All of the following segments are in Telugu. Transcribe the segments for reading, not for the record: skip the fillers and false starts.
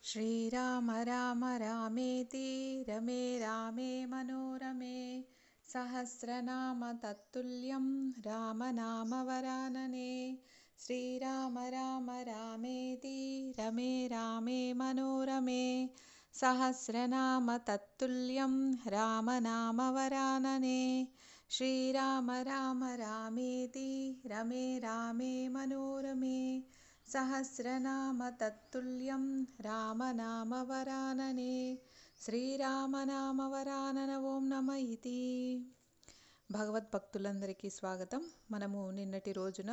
श्रीराम राम रामेति रमे रामे मनोरमे सहस्रनाम तत्तुल्यं रामनामवरानने। श्रीराम राम रामेति रमे रामे मनोरमे सहस्रनाम तत्तुल्यं रामनामवरानने। श्रीराम राम रामेति रमे रामे मनोरमे सहस्रनाम तत्तुल्यं रामनामवरानने। శ్రీరామనామవరానన ఓం నమ ఇతి. భగవద్భక్తులందరికీ స్వాగతం. మనము నిన్నటి రోజున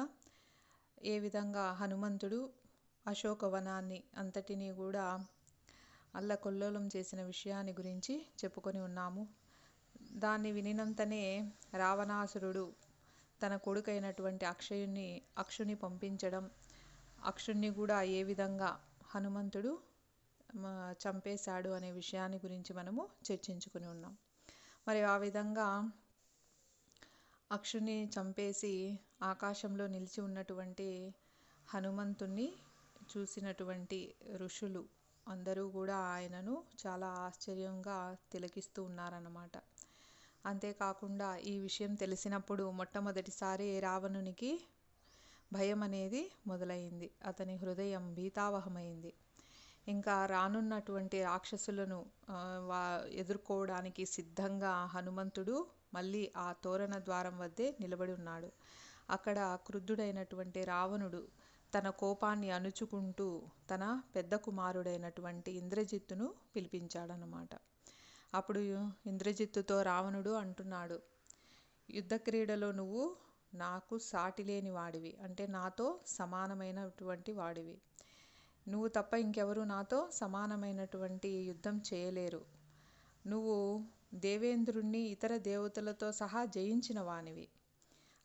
ఏ విధంగా హనుమంతుడు అశోకవనాన్ని అంతటినీ కూడా అల్లకొల్లోలం చేసిన విషయాన్ని గురించి చెప్పుకొని ఉన్నాము. దాన్ని వినినంతనే రావణాసురుడు తన కొడుకైనటువంటి అక్షుని పంపించడం, అక్షుణ్ణి కూడా ఏ విధంగా హనుమంతుడు చంపేశాడు అనే విషయాన్ని గురించి మనము చర్చించుకుని ఉన్నాం. మరి ఆ విధంగా అక్షుని చంపేసి ఆకాశంలో నిలిచి ఉన్నటువంటి హనుమంతుణ్ణి చూసినటువంటి ఋషులు అందరూ కూడా ఆయనను చాలా ఆశ్చర్యంగా తిలకిస్తూ ఉన్నారన్నమాట. అంతేకాకుండా ఈ విషయం తెలిసినప్పుడు మొట్టమొదటిసారి రావణునికి భయం అనేది మొదలైంది. అతని హృదయం భీతావహమైంది. ఇంకా రానున్నటువంటి రాక్షసులను ఎదుర్కోవడానికి సిద్ధంగా హనుమంతుడు మళ్ళీ ఆ తోరణ ద్వారం వద్దే నిలబడి ఉన్నాడు. అక్కడ క్రుద్ధుడైనటువంటి రావణుడు తన కోపాన్ని అణుచుకుంటూ తన పెద్ద కుమారుడైనటువంటి ఇంద్రజిత్తును పిలిపించాడనమాట. అప్పుడు ఇంద్రజిత్తుతో రావణుడు అంటున్నాడు, యుద్ధ క్రీడలో నువ్వు నాకు సాటి లేని వాడివి, అంటే నాతో సమానమైనటువంటి వాడివి. నువ్వు తప్ప ఇంకెవరు నాతో సమానమైనటువంటి యుద్ధం చేయలేరు. నువ్వు దేవేంద్రుణ్ణి ఇతర దేవతలతో సహా జయించిన వానివి.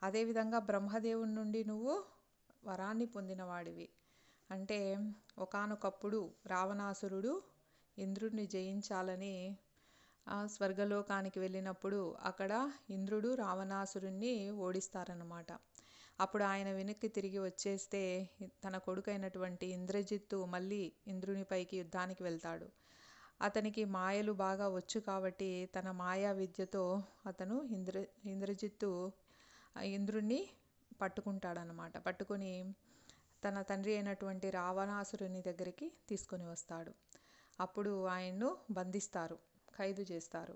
అదేవిధంగా బ్రహ్మదేవుని నుండి నువ్వు వరాన్ని పొందిన వాడివి. అంటే ఒకానొకప్పుడు రావణాసురుడు ఇంద్రుడిని జయించాలని స్వర్గలోకానికి వెళ్ళినప్పుడు అక్కడ ఇంద్రుడు రావణాసురుణ్ణి ఓడిస్తారన్నమాట. అప్పుడు ఆయన వెనక్కి తిరిగి వచ్చేస్తే తన కొడుకైనటువంటి ఇంద్రజిత్తు మళ్ళీ ఇంద్రునిపైకి యుద్ధానికి వెళ్తాడు. అతనికి మాయలు బాగా వచ్చు కాబట్టి తన మాయా విద్యతో అతను ఇంద్రజిత్తు ఇంద్రుణ్ణి పట్టుకుంటాడనమాట. పట్టుకొని తన తండ్రి అయినటువంటి రావణాసురుని దగ్గరికి తీసుకొని వస్తాడు. అప్పుడు ఆయన్ను బంధిస్తారు, ఖైదు చేస్తారు.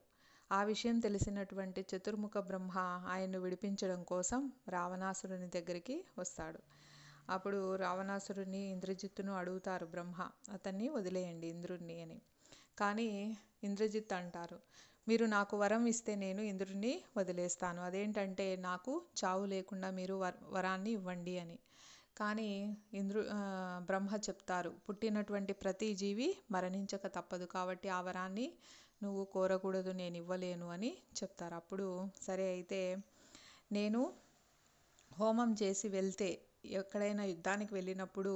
ఆ విషయం తెలిసినటువంటి చతుర్ముఖ బ్రహ్మ ఆయన్ను విడిపించడం కోసం రావణాసురుని దగ్గరికి వస్తాడు. అప్పుడు రావణాసురుని ఇంద్రజిత్తును అడుగుతారు బ్రహ్మ, అతన్ని వదిలేయండి ఇంద్రుణ్ణి అని. కానీ ఇంద్రజిత్ అంటారు, మీరు నాకు వరం ఇస్తే నేను ఇంద్రుడిని వదిలేస్తాను. అదేంటంటే నాకు చావు లేకుండా మీరు వరాన్ని ఇవ్వండి అని. కానీ బ్రహ్మ చెప్తారు, పుట్టినటువంటి ప్రతి జీవి మరణించక తప్పదు, కాబట్టి ఆ వరాన్ని నువ్వు కోరకూడదు, నేను ఇవ్వలేను అని చెప్తారు. అప్పుడు సరే అయితే నేను హోమం చేసి వెళ్తే ఎక్కడైనా యుద్ధానికి వెళ్ళినప్పుడు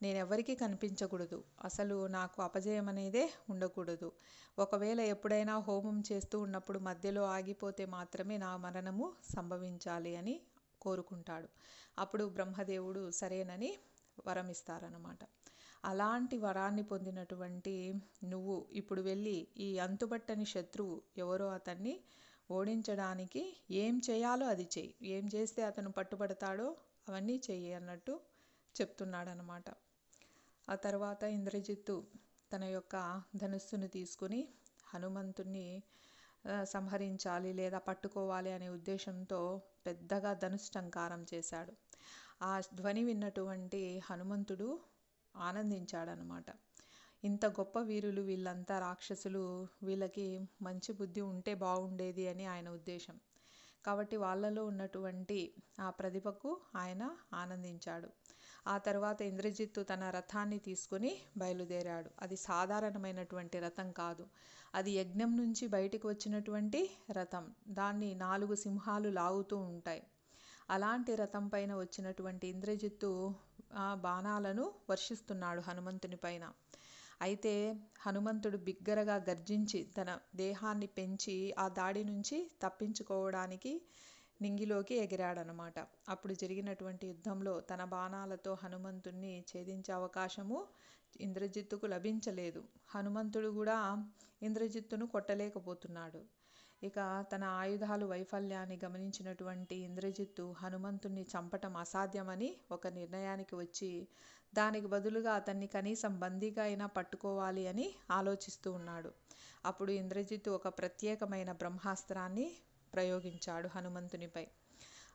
నేను ఎవరికీ కనిపించకూడదు, అసలు నాకు అపజయం అనేదే ఉండకూడదు. ఒకవేళ ఎప్పుడైనా హోమం చేస్తూ ఉన్నప్పుడు మధ్యలో ఆగిపోతే మాత్రమే నా మరణము సంభవించాలి అని కోరుకుంటాడు. అప్పుడు బ్రహ్మదేవుడు సరేనని వరం ఇస్తారన్నమాట. అలాంటి వరాన్ని పొందినటువంటి నువ్వు ఇప్పుడు వెళ్ళి ఈ అంతుబట్టని శత్రువు ఎవరో అతన్ని ఓడించడానికి ఏం చేయాలో అది చెయ్యి, ఏం చేస్తే అతను పట్టుబడతాడో అవన్నీ చెయ్యి అన్నట్టు చెప్తున్నాడనమాట. ఆ తర్వాత ఇంద్రజిత్తు తన యొక్క ధనుస్సును తీసుకుని హనుమంతుణ్ణి సంహరించాలి లేదా పట్టుకోవాలి అనే ఉద్దేశంతో పెద్దగా ధనుష్టంకారం చేశాడు. ఆ ధ్వని విన్నటువంటి హనుమంతుడు ఆనందించాడనమాట. ఇంత గొప్ప వీరులు వీళ్ళంతా రాక్షసులు, వీళ్ళకి మంచి బుద్ధి ఉంటే బాగుండేది అని ఆయన ఉద్దేశం. కాబట్టి వాళ్ళలో ఉన్నటువంటి ఆ ప్రతిభకు ఆయన ఆనందించాడు. ఆ తర్వాత ఇంద్రజిత్తు తన రథాన్ని తీసుకుని బయలుదేరాడు. అది సాధారణమైనటువంటి రథం కాదు, అది యజ్ఞం నుంచి బయటికి వచ్చినటువంటి రథం. దాన్ని 4 సింహాలు లాగుతూ ఉంటాయి. అలాంటి రథం పైన వచ్చినటువంటి ఇంద్రజిత్తు బాణాలను వర్షిస్తున్నాడు హనుమంతుని పైన. అయితే హనుమంతుడు బిగ్గరగా గర్జించి తన దేహాన్ని పెంచి ఆ దాడి నుంచి తప్పించుకోవడానికి నింగిలోకి ఎగిరాడనమాట. అప్పుడు జరిగినటువంటి యుద్ధంలో తన బాణాలతో హనుమంతుణ్ణి ఛేదించే అవకాశము ఇంద్రజిత్తుకు లభించలేదు. హనుమంతుడు కూడా ఇంద్రజిత్తును కొట్టలేకపోతున్నాడు. ఇక తన ఆయుధాలు వైఫల్యాన్ని గమనించినటువంటి ఇంద్రజిత్తు హనుమంతుణ్ణి చంపటం అసాధ్యమని ఒక నిర్ణయానికి వచ్చి దానికి బదులుగా అతన్ని కనీసం బందీగా అయినా పట్టుకోవాలి అని ఆలోచిస్తూ ఉన్నాడు. అప్పుడు ఇంద్రజిత్తు ఒక ప్రత్యేకమైన బ్రహ్మాస్త్రాన్ని ప్రయోగించాడు హనుమంతునిపై.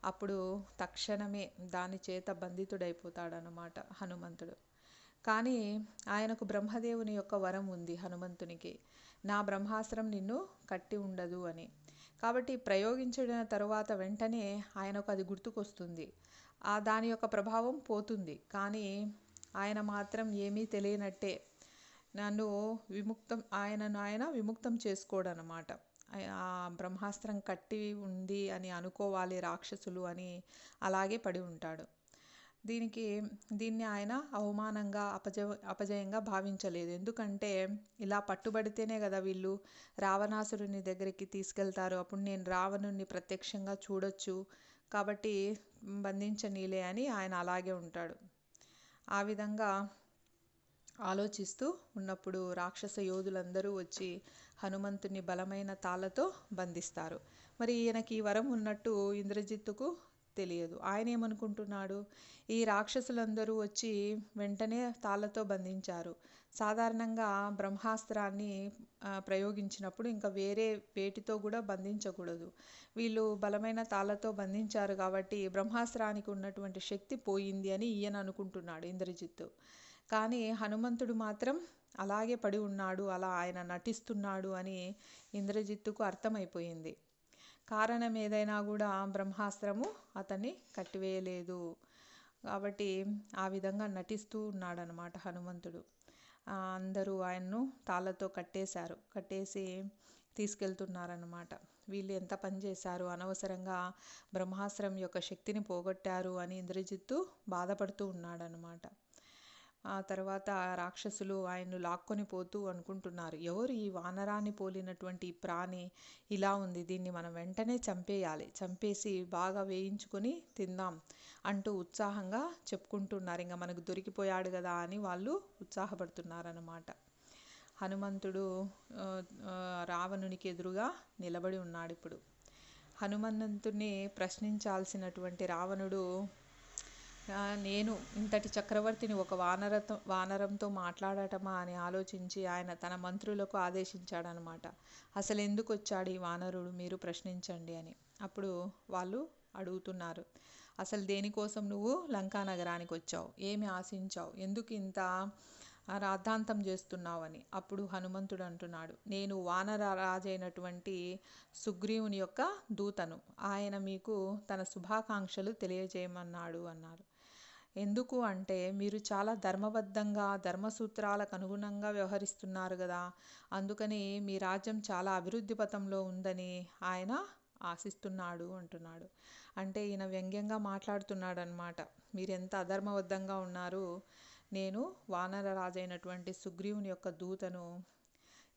అప్పుడు తక్షణమే దాని చేత బంధితుడైపోతాడనమాట హనుమంతుడు. కానీ ఆయనకు బ్రహ్మదేవుని యొక్క వరం ఉంది హనుమంతునికి, నా బ్రహ్మాస్త్రం నిన్ను కట్టి ఉండదు అని. కాబట్టి ప్రయోగించిన తరువాత వెంటనే ఆయనకు అది గుర్తుకొస్తుంది. దాని యొక్క ప్రభావం పోతుంది. కానీ ఆయన మాత్రం ఏమీ తెలియనట్టే నన్ను ఆయన విముక్తం చేసుకోడనమాట. ఆ బ్రహ్మాస్త్రం కట్టి ఉంది అని అనుకోవాలి రాక్షసులు అని అలాగే పడి ఉంటాడు. దీన్ని ఆయన అవమానంగా అపజయంగా భావించలేదు. ఎందుకంటే ఇలా పట్టుబడితేనే కదా వీళ్ళు రావణాసురుని దగ్గరికి తీసుకెళ్తారు. అప్పుడు నేను రావణుని ప్రత్యక్షంగా చూడొచ్చు, కాబట్టి బంధించనీలే అని ఆయన అలాగే ఉంటాడు. ఆ విధంగా ఆలోచిస్తూ ఉన్నప్పుడు రాక్షస యోధులందరూ వచ్చి హనుమంతుని బలమైన తాళ్ళతో బంధిస్తారు. మరి ఈయనకి ఈ వరం ఉన్నట్టు ఇంద్రజిత్తుకు తెలియదు. ఆయన ఏమనుకుంటున్నాడు, ఈ రాక్షసులందరూ వచ్చి వెంటనే తాళ్ళతో బంధించారు. సాధారణంగా బ్రహ్మాస్త్రాన్ని ప్రయోగించినప్పుడు ఇంకా వేరే వేటితో కూడా బంధించకూడదు. వీళ్ళు బలమైన తాళ్ళతో బంధించారు కాబట్టి బ్రహ్మాస్త్రానికి ఉన్నటువంటి శక్తి పోయింది అని ఈయన అనుకుంటున్నాడు ఇంద్రజిత్తు. కానీ హనుమంతుడు మాత్రం అలాగే పడి ఉన్నాడు, అలా ఆయన నటిస్తున్నాడు అని ఇంద్రజిత్తుకు అర్థమైపోయింది. కారణం ఏదైనా కూడా బ్రహ్మాస్త్రము అతన్ని కట్టివేయలేదు. కాబట్టి ఆ విధంగా నటిస్తూ ఉన్నాడనమాట హనుమంతుడు. అందరూ ఆయన్ను తాళ్ళతో కట్టేసి తీసుకెళ్తున్నారన్నమాట. వీళ్ళు ఎంత పని చేశారు, అనవసరంగా బ్రహ్మాస్త్రం యొక్క శక్తిని పోగొట్టారు అని ఇంద్రజిత్తు బాధపడుతూ ఉన్నాడనమాట. ఆ తర్వాత రాక్షసులు ఆయన్ను లాక్కొని పోతూ అనుకుంటున్నారు, ఎవరు ఈ వానరాన్ని పోలినటువంటి ప్రాణి ఇలా ఉంది, దీన్ని మనం వెంటనే చంపేయాలి, చంపేసి బాగా వేయించుకొని తిందాం అంటూ ఉత్సాహంగా చెప్పుకుంటున్నారు. ఇంకా మనకు దొరికిపోయాడు కదా అని వాళ్ళు ఉత్సాహపడుతున్నారన్నమాట. హనుమంతుడు రావణునికి ఎదురుగా నిలబడి ఉన్నాడు. ఇప్పుడు హనుమంతుడిని ప్రశ్నించాల్సినటువంటి రావణుడు, నేను ఇంతటి చక్రవర్తిని ఒక వానరంతో మాట్లాడటమా అని ఆలోచించి ఆయన తన మంత్రులకు ఆదేశించాడనమాట. అసలు ఎందుకు వచ్చాడు ఈ వానరుడు, మీరు ప్రశ్నించండి అని. అప్పుడు వాళ్ళు అడుగుతున్నారు, అసలు దేనికోసం నువ్వు లంకా నగరానికి వచ్చావు, ఏమి ఆశించావు, ఎందుకు ఇంత రాద్ధాంతం చేస్తున్నావు అని. అప్పుడు హనుమంతుడు అంటున్నాడు, నేను వానర రాజైనటువంటి సుగ్రీవుని యొక్క దూతను, ఆయన మీకు తన శుభాకాంక్షలు తెలియజేయమన్నాడు అన్నారు. ఎందుకు అంటే మీరు చాలా ధర్మబద్ధంగా ధర్మసూత్రాలకు అనుగుణంగా వ్యవహరిస్తున్నారు కదా, అందుకని మీ రాజ్యం చాలా అభివృద్ధి పథంలో ఉందని ఆయన ఆశిస్తున్నాడు అంటున్నాడు. అంటే ఈయన వ్యంగ్యంగా మాట్లాడుతున్నాడు అనమాట. మీరు ఎంత అధర్మబద్ధంగా ఉన్నారు, నేను వానర రాజైనటువంటి సుగ్రీవుని యొక్క దూతను,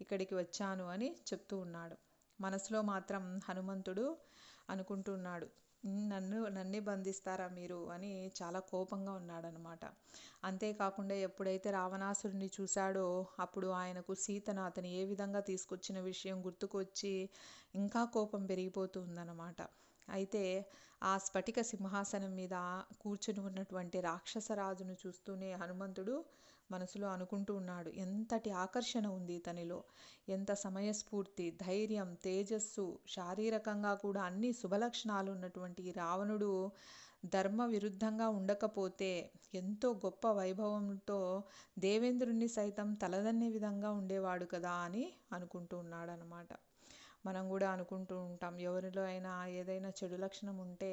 ఇక్కడికి వచ్చాను అని చెప్తూ ఉన్నాడు. మనసులో మాత్రం హనుమంతుడు అనుకుంటున్నాడు, నన్నే బంధిస్తారా మీరు అని చాలా కోపంగా ఉన్నాడనమాట. అంతేకాకుండా ఎప్పుడైతే రావణాసురుని చూశాడో అప్పుడు ఆయనకు సీతను అతను ఏ విధంగా తీసుకొచ్చిన విషయం గుర్తుకొచ్చి ఇంకా కోపం పెరిగిపోతుందన్నమాట. అయితే ఆ స్ఫటిక సింహాసనం మీద కూర్చుని ఉన్నటువంటి రాక్షసరాజును చూస్తూనే హనుమంతుడు మనసులో అనుకుంటూ ఉన్నాడు, ఎంతటి ఆకర్షణ ఉంది ఇతనిలో, ఎంత సమయస్ఫూర్తి, ధైర్యం, తేజస్సు, శారీరకంగా కూడా అన్ని శుభలక్షణాలు ఉన్నటువంటి రావణుడు ధర్మ విరుద్ధంగా ఉండకపోతే ఎంతో గొప్ప వైభవంతో దేవేంద్రుణ్ణి సైతం తలదన్నే విధంగా ఉండేవాడు కదా అని అనుకుంటూ ఉన్నాడనమాట. మనం కూడా అనుకుంటూ ఉంటాం, ఎవరిలో అయినా ఏదైనా చెడు లక్షణం ఉంటే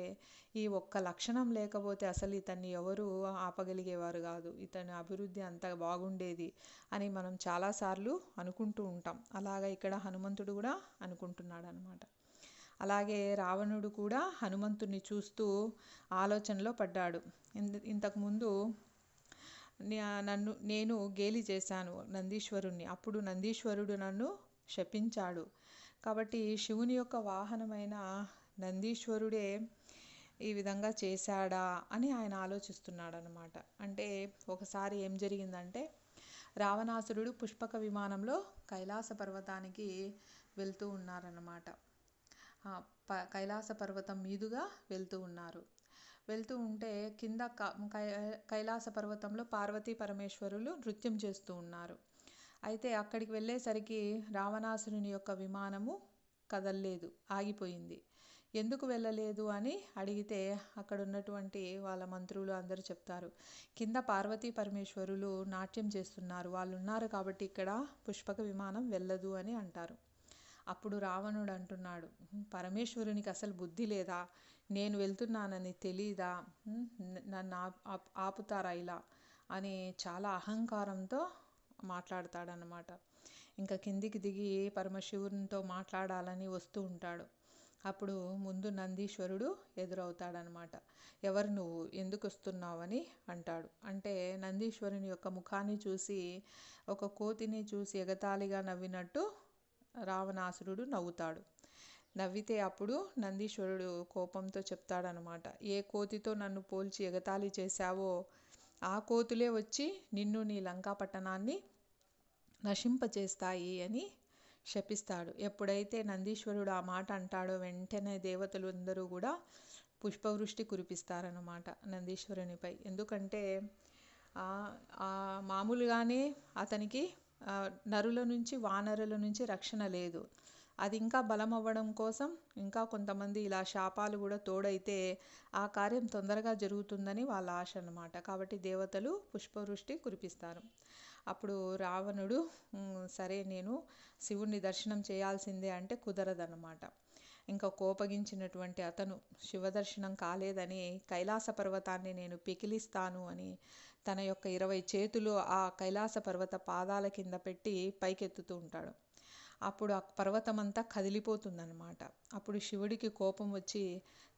ఈ ఒక్క లక్షణం లేకపోతే అసలు ఇతన్ని ఎవరు ఆపగలిగేవారు కాదు, ఇతని అభివృద్ధి అంత బాగుండేది అని మనం చాలాసార్లు అనుకుంటూ ఉంటాం. అలాగా ఇక్కడ హనుమంతుడు కూడా అనుకుంటున్నాడు అనమాట. అలాగే రావణుడు కూడా హనుమంతుడిని చూస్తూ ఆలోచనలో పడ్డాడు. ఇంతకుముందు నేను గేలి చేశాను నందీశ్వరుణ్ణి, అప్పుడు నందీశ్వరుడు నన్ను శపించాడు, కాబట్టి శివుని యొక్క వాహనమైన నందీశ్వరుడే ఈ విధంగా చేశాడా అని ఆయన ఆలోచిస్తున్నాడు అనమాట. అంటే ఒకసారి ఏం జరిగిందంటే రావణాసురుడు పుష్పక విమానంలో కైలాస పర్వతానికి వెళ్తూ ఉన్నారన్నమాట. కైలాస పర్వతం మీదుగా వెళ్తూ ఉన్నారు. వెళ్తూ ఉంటే కింద కైలాస పర్వతంలో పార్వతీ పరమేశ్వరులు నృత్యం చేస్తూ ఉన్నారు. అయితే అక్కడికి వెళ్ళేసరికి రావణాసురుని యొక్క విమానము కదలలేదు, ఆగిపోయింది. ఎందుకు వెళ్ళలేదు అని అడిగితే అక్కడ ఉన్నటువంటి వాళ్ళ మంత్రులు అందరూ చెప్తారు, కింద పార్వతీ పరమేశ్వరులు నాట్యం చేస్తున్నారు, వాళ్ళు ఉన్నారు కాబట్టి ఇక్కడ పుష్పక విమానం వెళ్ళదు అని అంటారు. అప్పుడు రావణుడు అంటున్నాడు, పరమేశ్వరునికి అసలు బుద్ధి లేదా, నేను వెళ్తున్నానని తెలీదా, నన్ను ఆపుతారా ఇలా అని చాలా అహంకారంతో మాట్లాడతాడనమాట. ఇంకా కిందికి దిగి పరమశివునితో మాట్లాడాలని వస్తూ ఉంటాడు. అప్పుడు ముందు నందీశ్వరుడు ఎదురవుతాడనమాట. ఎవరు నువ్వు, ఎందుకు వస్తున్నావని అంటాడు. అంటే నందీశ్వరుని యొక్క ముఖాన్ని చూసి, ఒక కోతిని చూసి ఎగతాళిగా నవ్వినట్టు రావణాసురుడు నవ్వుతాడు. నవ్వితే అప్పుడు నందీశ్వరుడు కోపంతో చెప్తాడనమాట, ఏ కోతితో నన్ను పోల్చి ఎగతాళి చేశావో ఆ కోతులే వచ్చి నిన్ను నీ లంకా పట్టణాన్ని నశింపచేస్తాయి అని శపిస్తాడు. ఎప్పుడైతే నందీశ్వరుడు ఆ మాట అంటాడో వెంటనే దేవతలు అందరూ కూడా పుష్పవృష్టి కురిపిస్తారన్నమాట నందీశ్వరునిపై. ఎందుకంటే మామూలుగానే అతనికి నరుల నుంచి వానరుల నుంచి రక్షణ లేదు. అది ఇంకా బలం అవ్వడం కోసం ఇంకా కొంతమంది ఇలా శాపాలు కూడా తోడైతే ఆ కార్యం తొందరగా జరుగుతుందని వాళ్ళ ఆశ అన్నమాట. కాబట్టి దేవతలు పుష్పవృష్టి కురిపిస్తారు. అప్పుడు రావణుడు సరే నేను శివుణ్ణి దర్శనం చేయాల్సిందే అంటే కుదరదన్నమాట. ఇంకా కోపగించినటువంటి అతను శివదర్శనం కాలేదని కైలాస పర్వతాన్ని నేను పికిలిస్తాను అని తన యొక్క 20 చేతులు ఆ కైలాస పర్వత పాదాల కింద పెట్టి పైకెత్తుతూ ఉంటాడు. అప్పుడు ఆ పర్వతం అంతా కదిలిపోతుందన్నమాట. అప్పుడు శివుడికి కోపం వచ్చి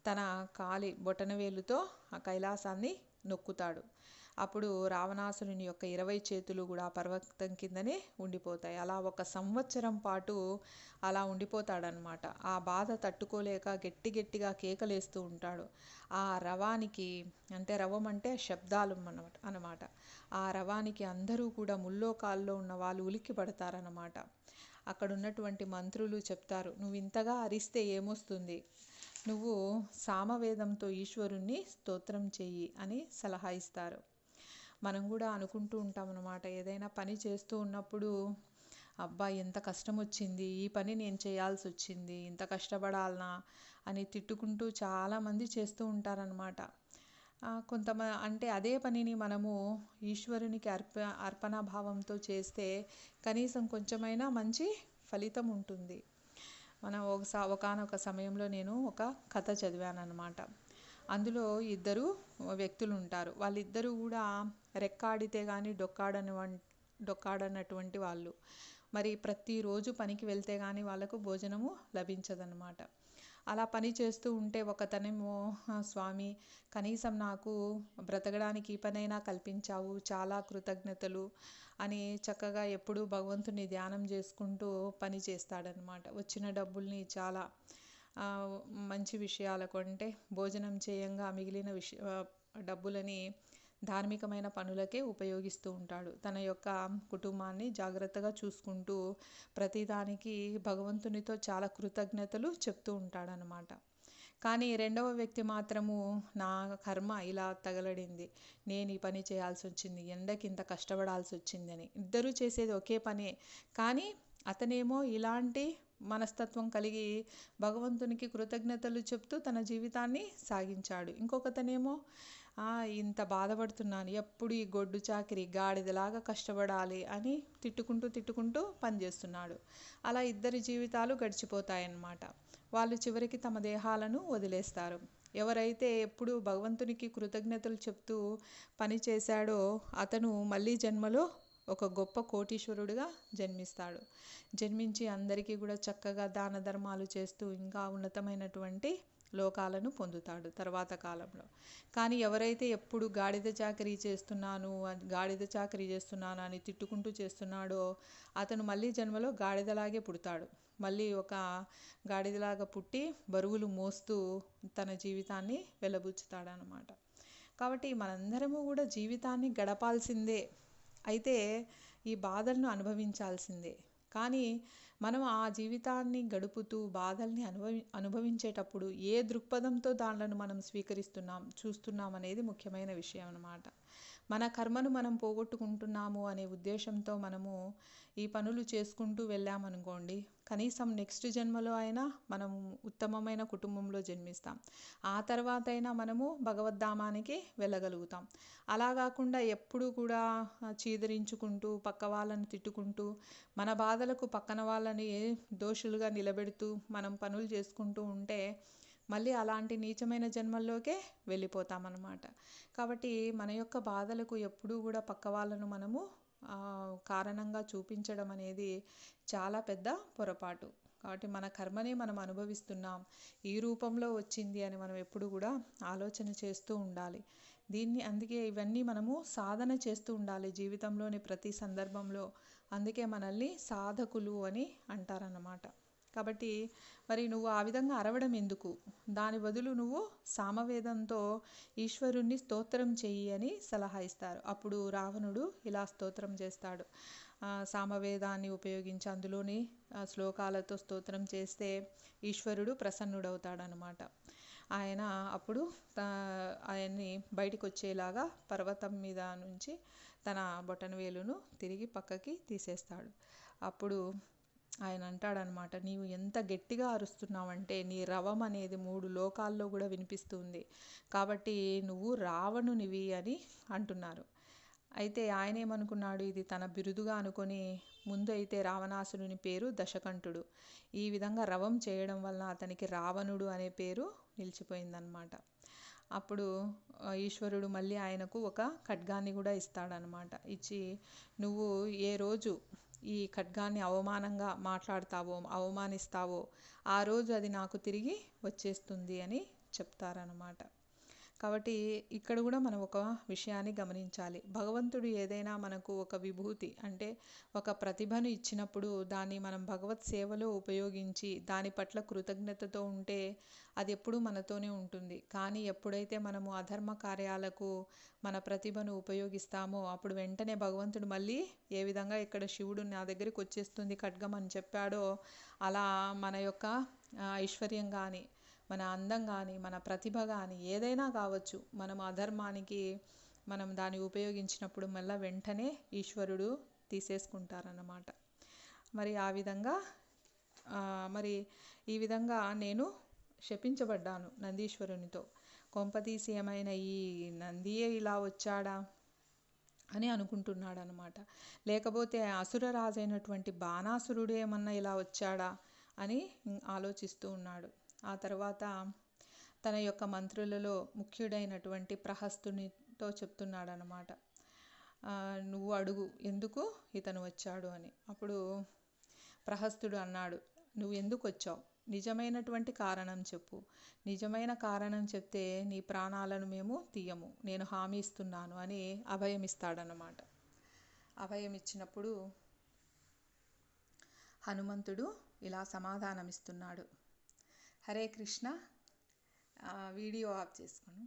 తన కాలి బొటనవేలుతో ఆ కైలాసాన్ని నొక్కుతాడు. అప్పుడు రావణాసురుని యొక్క 20 చేతులు కూడా పర్వతం కిందనే ఉండిపోతాయి. అలా 1 సంవత్సరం పాటు అలా ఉండిపోతాడనమాట. ఆ బాధ తట్టుకోలేక గట్టిగా కేకలేస్తూ ఉంటాడు. ఆ రవానికి, అంటే రవం అంటే శబ్దాలు అన్నమాట. ఆ రవానికి అందరూ కూడా ముల్లోకాల్లో ఉన్న వాళ్ళు ఉలిక్కి పడతారన్నమాట. అక్కడ ఉన్నటువంటి మంత్రులు చెప్తారు, నువ్వు ఇంతగా అరిస్తే ఏమొస్తుంది, నువ్వు సామవేదంతో ఈశ్వరుణ్ణి స్తోత్రం చెయ్యి అని సలహా ఇస్తారు. మనం కూడా అనుకుంటూ ఉంటాం అన్నమాట, ఏదైనా పని చేస్తూ ఉన్నప్పుడు అబ్బా ఎంత కష్టం వచ్చింది, ఈ పని నేను చేయాల్సి వచ్చింది, ఇంత కష్టపడాలనా అని తిట్టుకుంటూ చాలామంది చేస్తూ ఉంటారనమాట. కొంతమంది అంటే అదే పనిని మనము ఈశ్వరునికి అర్పణాభావంతో చేస్తే కనీసం కొంచెమైనా మంచి ఫలితం ఉంటుంది. మనం ఒకానొక సమయంలో నేను ఒక కథ చదివానన్నమాట. అందులో 2 వ్యక్తులు ఉంటారు. వాళ్ళిద్దరూ కూడా రెక్కాడితే కానీ డొక్కాడనటువంటి వాళ్ళు. మరి ప్రతిరోజు పనికి వెళ్తే కానీ వాళ్ళకు భోజనము లభించదన్నమాట. అలా పని చేస్తూ ఉంటే ఒకతనేమో, స్వామి కనీసం నాకు బ్రతకడానికి ఈ పనైనా కల్పించావు, చాలా కృతజ్ఞతలు అని చక్కగా ఎప్పుడూ భగవంతుని ధ్యానం చేసుకుంటూ పని చేస్తాడనమాట. వచ్చిన డబ్బుల్ని చాలా మంచి విషయాలకు, అంటే భోజనం చేయంగా మిగిలిన డబ్బులని ధార్మికమైన పనులకే ఉపయోగిస్తూ ఉంటాడు. తన యొక్క కుటుంబాన్ని జాగ్రత్తగా చూసుకుంటూ ప్రతిదానికి భగవంతునితో చాలా కృతజ్ఞతలు చెప్తూ ఉంటాడనమాట. కానీ 2వ వ్యక్తి మాత్రము, నా కర్మ ఇలా తగలడింది, నేను ఈ పని చేయాల్సి వచ్చింది, ఎండకి ఇంత కష్టపడాల్సి వచ్చిందని. ఇద్దరూ చేసేది ఒకే పనే, కానీ అతనేమో ఇలాంటి మనస్తత్వం కలిగి భగవంతునికి కృతజ్ఞతలు చెప్తూ తన జీవితాన్ని సాగించాడు. ఇంకొకతనేమో ఇంత బాధపడుతున్నాను, ఎప్పుడు ఈ గొడ్డు చాకిరి గాడిదలాగా కష్టపడాలి అని తిట్టుకుంటూ పనిచేస్తున్నాడు. అలా ఇద్దరి జీవితాలు గడిచిపోతాయన్నమాట. వాళ్ళు చివరికి తమ దేహాలను వదిలేస్తారు. ఎవరైతే ఎప్పుడు భగవంతునికి కృతజ్ఞతలు చెప్తూ పని చేశాడో అతను మళ్ళీ జన్మలో ఒక గొప్ప కోటీశ్వరుడిగా జన్మిస్తాడు. జన్మించి అందరికీ కూడా చక్కగా దాన ధర్మాలు చేస్తూ ఇంకా ఉన్నతమైనటువంటి లోకాలను పొందుతాడు తర్వాత కాలంలో. కానీ ఎవరైతే ఎప్పుడు గాడిద చాకరీ చేస్తున్నాను అని తిట్టుకుంటూ చేస్తున్నాడో అతను మళ్ళీ జన్మలో గాడిదలాగే పుడతాడు. మళ్ళీ ఒక గాడిదలాగా పుట్టి బరువులు మోస్తూ తన జీవితాన్ని వెలబుచ్చుతాడనమాట. కాబట్టి మనందరము కూడా జీవితాన్ని గడపాల్సిందే. అయితే ఈ బాధలను అనుభవించాల్సిందే. కానీ మనం ఆ జీవితాన్ని గడుపుతూ బాధల్ని అనుభవించేటప్పుడు ఏ దృక్పథంతో దానిలను మనం స్వీకరిస్తున్నాం, చూస్తున్నాం అనేది ముఖ్యమైన విషయం అన్నమాట. మన కర్మను మనం పోగొట్టుకుంటున్నాము అనే ఉద్దేశంతో మనము ఈ పనులు చేసుకుంటూ వెళ్ళామనుకోండి, కనీసం నెక్స్ట్ జన్మలో అయినా మనం ఉత్తమమైన కుటుంబంలో జన్మిస్తాం. ఆ తర్వాత అయినా మనము భగవద్ధామానికి వెళ్ళగలుగుతాం. అలా కాకుండా ఎప్పుడూ కూడా చీదరించుకుంటూ, పక్క వాళ్ళని తిట్టుకుంటూ, మన బాధలకు పక్కన వాళ్ళని దోషులుగా నిలబెడుతూ మనం పనులు చేసుకుంటూ ఉంటే మళ్ళీ అలాంటి నీచమైన జన్మల్లోకే వెళ్ళిపోతామన్నమాట. కాబట్టి మన యొక్క బాధలకు ఎప్పుడూ కూడా పక్క వాళ్ళను మనము కారణంగా చూపించడం అనేది చాలా పెద్ద పొరపాటు. కాబట్టి మన కర్మనే మనం అనుభవిస్తున్నాం, ఈ రూపంలో వచ్చింది అని మనం ఎప్పుడు కూడా ఆలోచన చేస్తూ ఉండాలి. అందుకే ఇవన్నీ మనము సాధన చేస్తూ ఉండాలి జీవితంలోని ప్రతి సందర్భంలో. అందుకే మనల్ని సాధకులు అని అంటారన్నమాట. కాబట్టి మరి నువ్వు ఆ విధంగా అరవడం ఎందుకు? దాని బదులు నువ్వు సామవేదంతో ఈశ్వరుణ్ణి స్తోత్రం చెయ్యి అని సలహా ఇస్తారు. అప్పుడు రావణుడు ఇలా స్తోత్రం చేస్తాడు. సామవేదాన్ని ఉపయోగించి అందులోని శ్లోకాలతో స్తోత్రం చేస్తే ఈశ్వరుడు ప్రసన్నుడవుతాడనమాట. ఆయన అప్పుడు ఆయన్ని బయటికి వచ్చేలాగా పర్వతం మీద నుంచి తన బొటనవేలును తిరిగి పక్కకి తీసేస్తాడు. అప్పుడు ఆయన అంటాడనమాట, నీవు ఎంత గట్టిగా అరుస్తున్నావంటే నీ రవం అనేది 3 లోకాల్లో కూడా వినిపిస్తుంది, కాబట్టి నువ్వు రావణునివి అని అంటున్నారు. అయితే ఆయన ఏమనుకున్నాడు, ఇది తన బిరుదుగా అనుకొని ముందు అయితే రావణాసురుని పేరు దశకంఠుడు. ఈ విధంగా రవం చేయడం వల్ల అతనికి రావణుడు అనే పేరు నిలిచిపోయిందనమాట. అప్పుడు ఈశ్వరుడు మళ్ళీ ఆయనకు ఒక ఖడ్గాన్ని కూడా ఇస్తాడనమాట. ఇచ్చి నువ్వు ఏ రోజు ఈ ఖడ్గాన్ని అవమానంగా మాట్లాడతావో, అవమానిస్తావో ఆ రోజు అది నాకు తిరిగి వచ్చేస్తుంది అని చెప్తారనమాట. కాబట్టి ఇక్కడ కూడా మనం ఒక విషయాన్ని గమనించాలి. భగవంతుడు ఏదైనా మనకు ఒక విభూతి అంటే ఒక ప్రతిభను ఇచ్చినప్పుడు దాన్ని మనం భగవత్ సేవలో ఉపయోగించి దాని పట్ల కృతజ్ఞతతో ఉంటే అది ఎప్పుడూ మనతోనే ఉంటుంది. కానీ ఎప్పుడైతే మనము అధర్మ కార్యాలకు మన ప్రతిభను ఉపయోగిస్తామో అప్పుడు వెంటనే భగవంతుడు మళ్ళీ ఏ విధంగా ఇక్కడ శివుడు నా దగ్గరికి వచ్చేస్తుంది ఖడ్గం అని చెప్పాడో అలా మన యొక్క ఐశ్వర్యం కానీ, మన అందం కానీ, మన ప్రతిభ కానీ ఏదైనా కావచ్చు, మనం అధర్మానికి మనం దాన్ని ఉపయోగించినప్పుడు మళ్ళీ వెంటనే ఈశ్వరుడు తీసేసుకుంటారన్నమాట. మరి ఆ విధంగా మరి ఈ విధంగా నేను శపించబడ్డాను నందీశ్వరునితో. కొంపతీసి ఏమైనా ఈ నందియే ఇలా వచ్చాడా అని అనుకుంటున్నాడు అనమాట. లేకపోతే అసురరాజైనటువంటి బాణాసురుడు ఏమన్నా ఇలా వచ్చాడా అని ఆలోచిస్తూ ఉన్నాడు. ఆ తర్వాత తన యొక్క మంత్రులలో ముఖ్యుడైనటువంటి ప్రహస్తునితో చెప్తున్నాడు అనమాట, నువ్వు అడుగు ఎందుకు ఇతను వచ్చాడు అని. అప్పుడు ప్రహస్తుడు అన్నాడు, నువ్వు ఎందుకు వచ్చావు, నిజమైనటువంటి కారణం చెప్పు. నిజమైన కారణం చెప్తే నీ ప్రాణాలను మేము తీయము, నేను హామీ ఇస్తున్నాను అని అభయం ఇస్తాడనమాట. అభయం ఇచ్చినప్పుడు హనుమంతుడు ఇలా సమాధానమిస్తున్నాడు. హరే కృష్ణ. వీడియో ఆఫ్ చేసుకోను.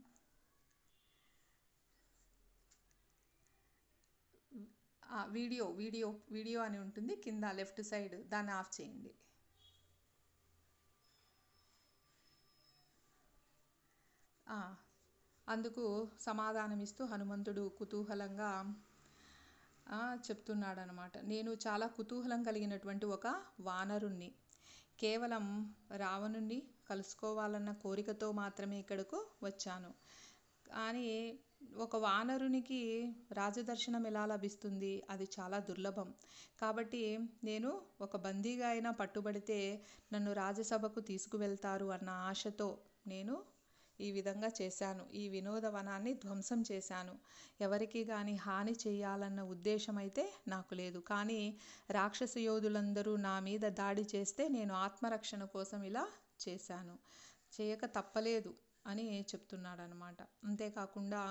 వీడియో అని ఉంటుంది కింద లెఫ్ట్ సైడ్, దాన్ని ఆఫ్ చేయండి. అందుకు సమాధానమిస్తూ హనుమంతుడు కుతూహలంగా చెప్తున్నాడనమాట. నేను చాలా కుతూహలం కలిగినటువంటి ఒక వానరుణ్ణి. కేవలం రావణుణ్ణి కలుసుకోవాలన్న కోరికతో మాత్రమే ఇక్కడకు వచ్చాను. కానీ ఒక వానరునికి రాజదర్శనం ఎలా లభిస్తుంది, అది చాలా దుర్లభం. కాబట్టి నేను ఒక బందీగా అయినా పట్టుబడితే నన్ను రాజసభకు తీసుకువెళ్తారు అన్న ఆశతో నేను ఈ విధంగా చేశాను. ఈ వినోదవనాన్ని ధ్వంసం చేశాను. ఎవరికి కానీ హాని చేయాలన్న ఉద్దేశం అయితే నాకు లేదు. కానీ రాక్షస యోధులందరూ నా మీద దాడి చేస్తే నేను ఆత్మరక్షణ కోసం ఇలా చేశాను, చేయక తప్పలేదు అని చెప్తున్నాడు అనమాట. అంతేకాకుండా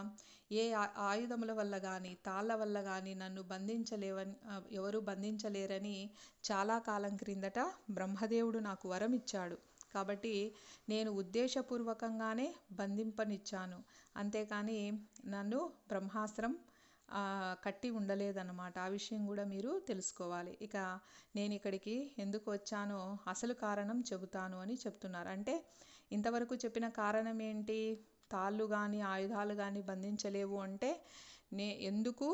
ఏ ఆయుధముల వల్ల కానీ తాళ్ళ వల్ల కానీ నన్ను ఎవరు బంధించలేరని చాలా కాలం క్రిందట బ్రహ్మదేవుడు నాకు వరం ఇచ్చాడు. కాబట్టి నేను ఉద్దేశపూర్వకంగానే బంధింపనిచ్చాను, అంతేకాని నన్ను బ్రహ్మాస్త్రం కట్టి ఉండలేదన్నమాట. ఆ విషయం కూడా మీరు తెలుసుకోవాలి. ఇక నేను ఇక్కడికి ఎందుకు వచ్చానో అసలు కారణం చెబుతాను అని చెప్తున్నారు. అంటే ఇంతవరకు చెప్పిన కారణం ఏంటి? తాళ్ళు కానీ ఆయుధాలు కానీ బంధించలేవు అంటే ఎందుకు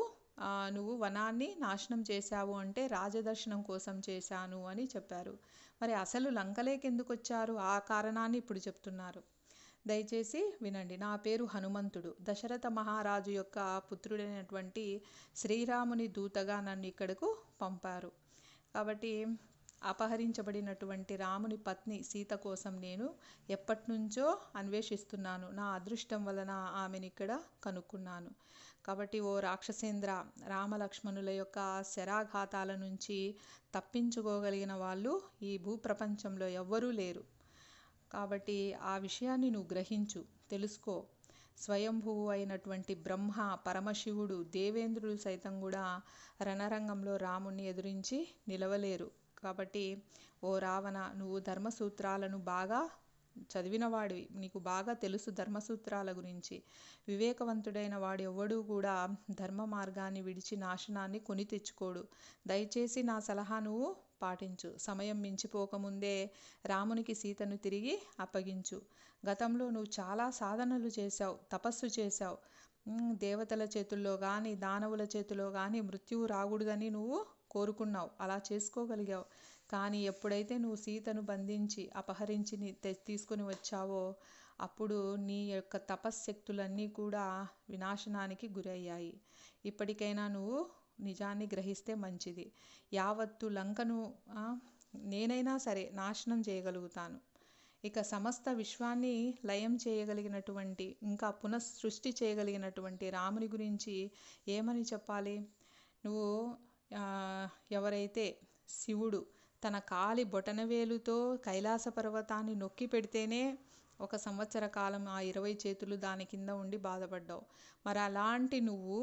నువ్వు వనాన్ని నాశనం చేశావు అంటే రాజదర్శనం కోసం చేశాను అని చెప్పారు. మరి అసలు లంకలేకి ఎందుకు వచ్చారు? ఆ కారణాన్ని ఇప్పుడు చెప్తున్నారు. దయచేసి వినండి. నా పేరు హనుమంతుడు. దశరథ మహారాజు యొక్క పుత్రుడైనటువంటి శ్రీరాముని దూతగా నన్ను ఇక్కడకు పంపారు. కాబట్టి అపహరించబడినటువంటి రాముని పత్ని సీత కోసం నేను ఎప్పటినుంచో అన్వేషిస్తున్నాను. నా అదృష్టం వలన ఆమెను ఇక్కడ కనుక్కున్నాను. కాబట్టి ఓ రాక్షసేంద్ర, రామలక్ష్మణుల యొక్క శరాఘాతాల నుంచి తప్పించుకోగలిగిన వాళ్ళు ఈ భూప్రపంచంలో ఎవ్వరూ లేరు. కాబట్టి ఆ విషయాన్ని నువ్వు గ్రహించు, తెలుసుకో. స్వయంభువు అయినటువంటి బ్రహ్మ, పరమశివుడు, దేవేంద్రుడు సైతం కూడా రణరంగంలో రాముణ్ణి ఎదురించి నిలవలేరు. కాబట్టి ఓ రావణ, నువ్వు ధర్మసూత్రాలను బాగా చదివినవాడివి, నీకు బాగా తెలుసు ధర్మసూత్రాల గురించి. వివేకవంతుడైన వాడు ఎవ్వడూ కూడా ధర్మ మార్గాన్ని విడిచి నాశనాన్ని కొని తెచ్చుకోడు. దయచేసి నా సలహా నువ్వు పాటించు. సమయం మించిపోకముందే రామునికి సీతను తిరిగి అప్పగించు. గతంలో నువ్వు చాలా సాధనలు చేశావు, తపస్సు చేశావు. దేవతల చేతుల్లో కానీ దానవుల చేతిలో కానీ మృత్యువు రాకూడదని నువ్వు కోరుకున్నావు, అలా చేసుకోగలిగావు. కానీ ఎప్పుడైతే నువ్వు సీతను బంధించి అపహరించి తీసుకొని వచ్చావో అప్పుడు నీ యొక్క తపశ్శక్తులన్నీ కూడా వినాశనానికి గురయ్యాయి. ఇప్పటికైనా నువ్వు నిజాన్ని గ్రహిస్తే మంచిది. యావత్తు లంకను నేనైనా సరే నాశనం చేయగలుగుతాను. ఇక సమస్త విశ్వాన్ని లయం చేయగలిగినటువంటి, ఇంకా పునఃసృష్టి చేయగలిగినటువంటి రాముని గురించి ఏమని చెప్పాలి? నువ్వు ఎవరైతే శివుడు తన కాలి బొటనవేలుతో కైలాస పర్వతాన్ని నొక్కి పెడితేనే 1 సంవత్సర కాలం ఆ 20 చేతులు దాని కింద ఉండి బాధపడ్డావు. మరి అలాంటి నువ్వు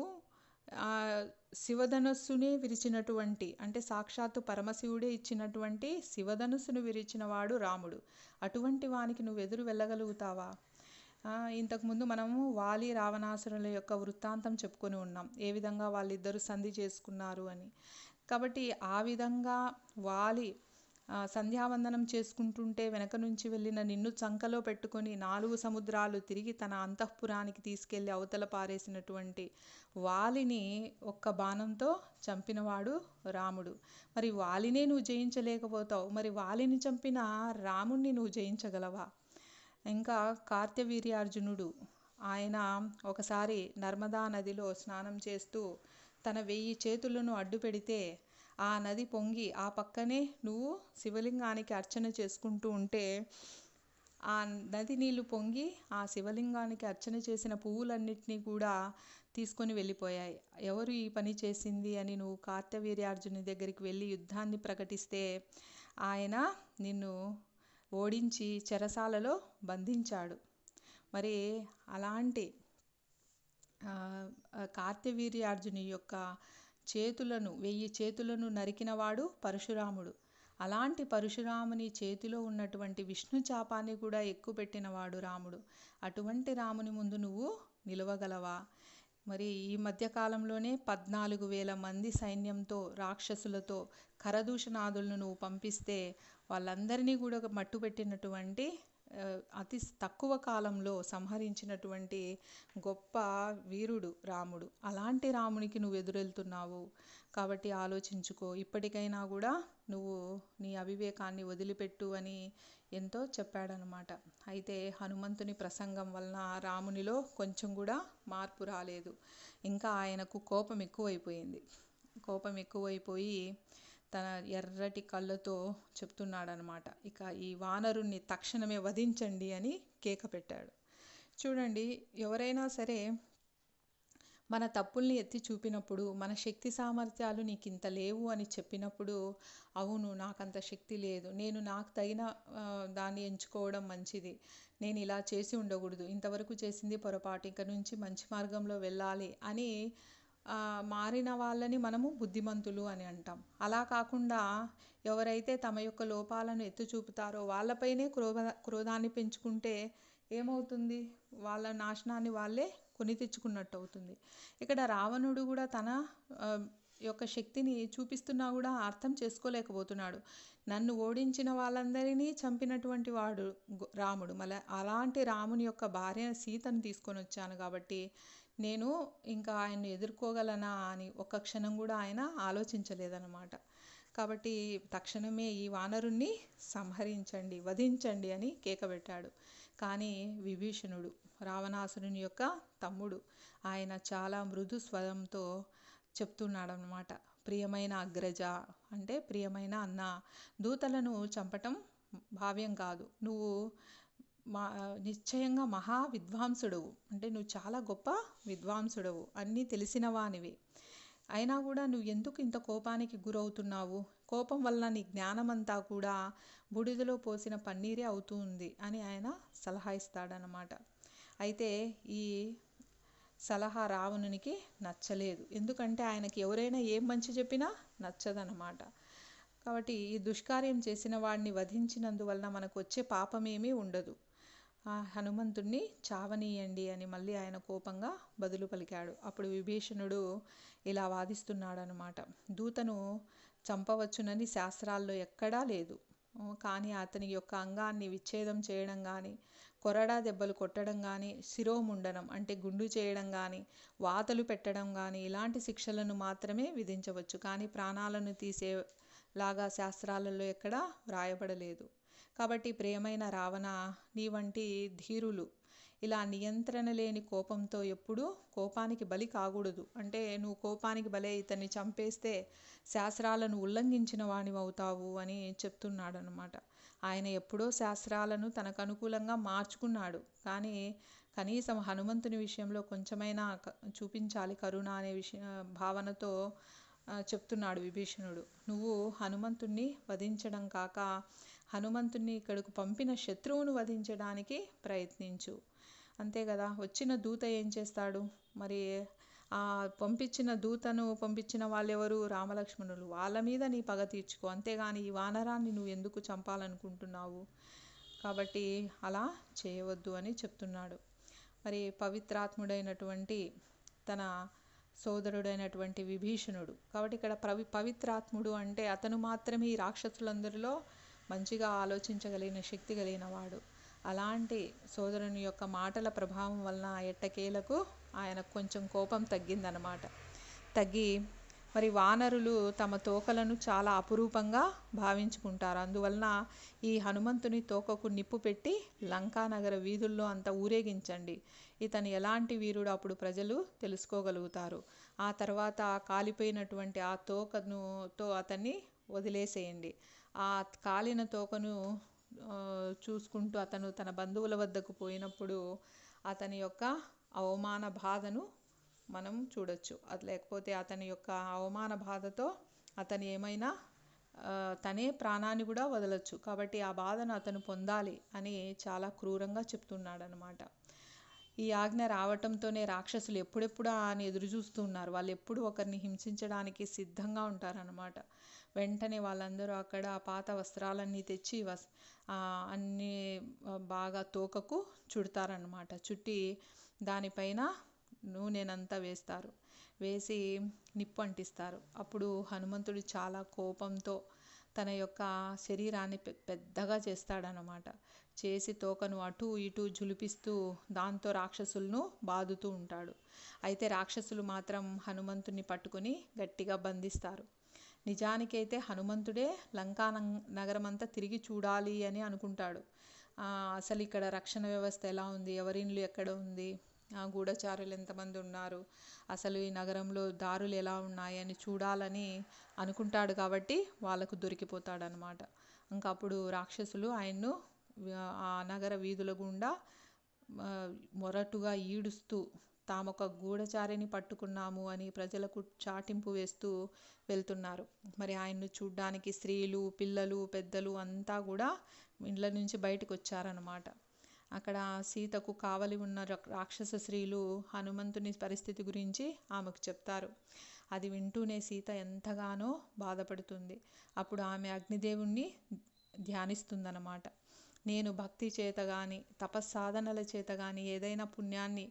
శివధనుస్సునే విరిచినటువంటి, అంటే సాక్షాత్తు పరమశివుడే ఇచ్చినటువంటి శివధనుస్సును విరిచినవాడు రాముడు. అటువంటి వానికి నువ్వు ఎదురు వెళ్ళగలుగుతావా? ఇంతకుముందు మనము వాలి రావణాసురుల యొక్క వృత్తాంతం చెప్పుకొని ఉన్నాం, ఏ విధంగా వాళ్ళిద్దరూ సంధి చేసుకున్నారు అని. కాబట్టి ఆ విధంగా వాలి సంధ్యావందనం చేసుకుంటుంటే వెనక నుంచి వెళ్ళిన నిన్ను చంకలో పెట్టుకొని 4 సముద్రాలు తిరిగి తన అంతఃపురానికి తీసుకెళ్ళి అవతల పారేసినటువంటి వాలిని ఒక్క బాణంతో చంపినవాడు రాముడు. మరి వాలినే నువ్వు జయించలేకపోతావు, మరి వాలిని చంపిన రాముణ్ణి నువ్వు జయించగలవా? ఇంకా కార్తవీర్యార్జునుడు, ఆయన ఒకసారి నర్మదా నదిలో స్నానం చేస్తూ తన 1000 చేతులను అడ్డు పెడితే ఆ నది పొంగి ఆ పక్కనే నువ్వు శివలింగానికి అర్చన చేసుకుంటూ ఉంటే ఆ నది నీళ్లు పొంగి ఆ శివలింగానికి అర్చన చేసిన పువ్వులన్నిటినీ కూడా తీసుకొని వెళ్ళిపోయాయి. ఎవరు ఈ పని చేసింది అని నువ్వు కార్తవీర్యార్జుని దగ్గరికి వెళ్ళి యుద్ధాన్ని ప్రకటిస్తే ఆయన నిన్ను ఓడించి చెరసాలలో బంధించాడు. మరి అలాంటి కార్తవీర్యార్జుని యొక్క 1000 చేతులను నరికినవాడు పరశురాముడు. అలాంటి పరశురాముని చేతిలో ఉన్నటువంటి విష్ణు చాపాన్ని కూడా ఎక్కుపెట్టినవాడు రాముడు. అటువంటి రాముని ముందు నువ్వు నిలవగలవా? మరి ఈ మధ్యకాలంలోనే 14,000 మంది సైన్యంతో రాక్షసులతో కరదూషణాదులను నువ్వు పంపిస్తే వాళ్ళందరినీ కూడా మట్టుపెట్టినటువంటి, అతి తక్కువ కాలంలో సంహరించినటువంటి గొప్ప వీరుడు రాముడు. అలాంటి రామునికి నువ్వు ఎదురెళ్తున్నావు. కాబట్టి ఆలోచించుకో. ఇప్పటికైనా కూడా నువ్వు నీ అవివేకాన్ని వదిలిపెట్టు అని ఎంతో చెప్పాడనమాట. అయితే హనుమంతుని ప్రసంగం వలన రామునిలో కొంచెం కూడా మార్పు రాలేదు. ఇంకా ఆయనకు కోపం ఎక్కువైపోయి తన ఎర్రటి కళ్ళతో చెప్తున్నాడనమాట, ఇక ఈ వానరుణ్ణి తక్షణమే వధించండి అని కేక పెట్టాడు. చూడండి, ఎవరైనా సరే మన తప్పుల్ని ఎత్తి చూపినప్పుడు, మన శక్తి సామర్థ్యాలు నీకు ఇంత లేవు అని చెప్పినప్పుడు, అవును నాకంత శక్తి లేదు, నేను నాకు తగిన దాన్ని ఎంచుకోవడం మంచిది, నేను ఇలా చేసి ఉండకూడదు, ఇంతవరకు చేసింది పొరపాటు, ఇక నుంచి మంచి మార్గంలో వెళ్ళాలి అని మారిన వాళ్ళని మనము బుద్ధిమంతులు అని అంటాం. అలా కాకుండా ఎవరైతే తమ యొక్క లోపాలను ఎత్తి చూపుతారో వాళ్ళపైనే క్రోధాన్ని పెంచుకుంటే ఏమవుతుంది? వాళ్ళ నాశనాన్ని వాళ్ళే కొని తెచ్చుకున్నట్టు అవుతుంది. ఇక్కడ రావణుడు కూడా తన యొక్క శక్తిని చూపిస్తున్నా కూడా అర్థం చేసుకోలేకపోతున్నాడు. నన్ను ఓడించిన వాళ్ళందరినీ చంపినటువంటి వాడు రాముడు. మళ్ళీ అలాంటి రాముని యొక్క భార్య సీతను తీసుకొని వచ్చాను కాబట్టి నేను ఇంకా ఆయన్ని ఎదుర్కోగలనా అని ఒక్క క్షణం కూడా ఆయన ఆలోచించలేదన్నమాట. కాబట్టి తక్షణమే ఈ వానరుణ్ణి సంహరించండి, వధించండి అని కేకబెట్టాడు. కానీ విభీషణుడు, రావణాసురుని యొక్క తమ్ముడు, ఆయన చాలా మృదు స్వరంతో చెప్తున్నాడనమాట. ప్రియమైన అగ్రజ అంటే ప్రియమైన అన్న, దూతలను చంపటం భావ్యం కాదు. నువ్వు నిశ్చయంగా మహా విద్వాంసుడవు, అంటే నువ్వు చాలా గొప్ప విద్వాంసుడవు, అన్నీ తెలిసిన వానివి. అయినా కూడా నువ్వు ఎందుకు ఇంత కోపానికి గురవుతున్నావు? కోపం వల్ల నీ జ్ఞానమంతా కూడా బూడిదలో పోసిన పన్నీరే అవుతూ ఉంది అని ఆయన సలహా ఇస్తాడనమాట. అయితే ఈ సలహా రావణునికి నచ్చలేదు. ఎందుకంటే ఆయనకి ఎవరైనా ఏం మంచి చెప్పినా నచ్చదనమాట. కాబట్టి ఈ దుష్కార్యం చేసిన వాడిని వధించినందువలన మనకు వచ్చే పాపమేమీ ఉండదు, ఆ హనుమంతుణ్ణి చావనీయండి అని మళ్ళీ ఆయన కోపంగా బదులు పలికాడు. అప్పుడు విభీషణుడు ఇలా వాదిస్తున్నాడనమాట. దూతను చంపవచ్చునని శాస్త్రాల్లో ఎక్కడా లేదు, కానీ అతని యొక్క అంగాన్ని విచ్ఛేదం చేయడం కానీ, కొరడా దెబ్బలు కొట్టడం కానీ, శిరోముండనం అంటే గుండు చేయడం కానీ, వాతలు పెట్టడం కానీ ఇలాంటి శిక్షలను మాత్రమే విధించవచ్చు. కానీ ప్రాణాలను తీసేలాగా శాస్త్రాలలో ఎక్కడా వ్రాయబడలేదు. కాబట్టి ప్రియమైన రావణ, నీ వంటి ధీరులు ఇలా నియంత్రణ లేని కోపంతో ఎప్పుడూ కోపానికి బలి కాకూడదు. అంటే నువ్వు కోపానికి బలే ఇతన్ని చంపేస్తే శాస్త్రాలను ఉల్లంఘించిన వానివవుతావు అని చెప్తున్నాడనమాట. ఆయన ఎప్పుడో శాస్త్రాలను తనకు అనుకూలంగా మార్చుకున్నాడు, కానీ కనీసం హనుమంతుని విషయంలో కొంచెమైనా చూపించాలి కరుణ అనే భావనతో చెప్తున్నాడు విభీషణుడు. నువ్వు హనుమంతుణ్ణి వధించడం కాక హనుమంతుణ్ణి ఇక్కడకు పంపిన శత్రువును వధించడానికి ప్రయత్నించు. అంతే కదా. వచ్చిన దూత ఏం చేస్తాడు మరి? ఆ పంపించిన వాళ్ళెవరు? రామలక్ష్మణులు. వాళ్ళ మీద నీ పగ తీర్చుకో, అంతేగాని ఈ వానరాన్ని నువ్వు ఎందుకు చంపాలనుకుంటున్నావు? కాబట్టి అలా చేయవద్దు అని చెప్తున్నాడు. మరి పవిత్రాత్ముడైనటువంటి తన సోదరుడైనటువంటి విభీషణుడు, కాబట్టి ఇక్కడ పవిత్రాత్ముడు అంటే అతను మాత్రమే ఈ రాక్షసులందరిలో మంచిగా ఆలోచించగలిగిన శక్తి కలిగిన వాడు. అలాంటి సోదరుని యొక్క మాటల ప్రభావం వలన ఎట్టకేలకు ఆయనకు కొంచెం కోపం తగ్గిందనమాట. తగ్గి మరి వానరులు తమ తోకలను చాలా అపురూపంగా భావించుకుంటారు. అందువలన ఈ హనుమంతుని తోకకు నిప్పు పెట్టి లంకానగర వీధుల్లో అంతా ఊరేగించండి. ఇతను ఎలాంటి వీరుడు అప్పుడు ప్రజలు తెలుసుకోగలుగుతారు. ఆ తర్వాత కాలిపోయినటువంటి ఆ తోకతో అతన్ని వదిలేసేయండి. ఆ కాలిన తోకను చూసుకుంటూ అతను తన బంధువుల వద్దకు పోయినప్పుడు అతని యొక్క అవమాన బాధను మనం చూడొచ్చు. అది లేకపోతే అతని యొక్క అవమాన బాధతో అతను ఏమైనా తనే ప్రాణాన్ని కూడా వదలొచ్చు. కాబట్టి ఆ బాధను అతను పొందాలి అని చాలా క్రూరంగా చెప్తున్నాడనమాట. ఈ ఆజ్ఞ రావటంతోనే రాక్షసులు ఎప్పుడెప్పుడా అని ఎదురు చూస్తున్నారు. వాళ్ళు ఎప్పుడు ఒకరిని హింసించడానికి సిద్ధంగా ఉంటారనమాట. వెంటనే వాళ్ళందరూ అక్కడ పాత వస్త్రాలన్నీ తెచ్చి అన్నీ బాగా తోకకు చుడతారనమాట. చుట్టి దానిపైన నూనెనంతా వేస్తారు, వేసి నిప్పు అంటిస్తారు. అప్పుడు హనుమంతుడు చాలా కోపంతో తన యొక్క శరీరాన్ని పెద్దగా చేస్తాడనమాట. చేసి తోకను అటు ఇటు జులిపిస్తూ దాంతో రాక్షసులను బాదుతూ ఉంటాడు. అయితే రాక్షసులు మాత్రం హనుమంతుని పట్టుకొని గట్టిగా బంధిస్తారు. నిజానికైతే హనుమంతుడే లంకా నగరమంతా తిరిగి చూడాలి అని అనుకుంటాడు. అసలు ఇక్కడ రక్షణ వ్యవస్థ ఎలా ఉంది, ఎవరిన్లు ఎక్కడ ఉంది, గూఢచారులు ఎంతమంది ఉన్నారు, అసలు ఈ నగరంలో దారులు ఎలా ఉన్నాయి అని చూడాలని అనుకుంటాడు. కాబట్టి వాళ్ళకు దొరికిపోతాడనమాట. ఇంకా అప్పుడు రాక్షసులు ఆయన్ను ఆ నగర వీధుల గుండా మొరటుగా ఈడుస్తూ తామొక గూఢచారిని పట్టుకున్నాము అని ప్రజలకు చాటింపు వేస్తూ వెళ్తున్నారు. మరి ఆయన్ను చూడ్డానికి స్త్రీలు, పిల్లలు, పెద్దలు అంతా కూడా ఇండ్ల నుంచి బయటకు వచ్చారనమాట. అక్కడ సీతకు కావలి ఉన్న రాక్షస స్త్రీలు హనుమంతుని పరిస్థితి గురించి ఆమెకు చెప్తారు. అది వింటూనే సీత ఎంతగానో బాధపడుతుంది. అప్పుడు ఆమె అగ్నిదేవుణ్ణి ధ్యానిస్తుందన్నమాట. నేను భక్తి చేత కానీ తపస్సాధనల చేత కానీ ఏదైనా పుణ్యాన్ని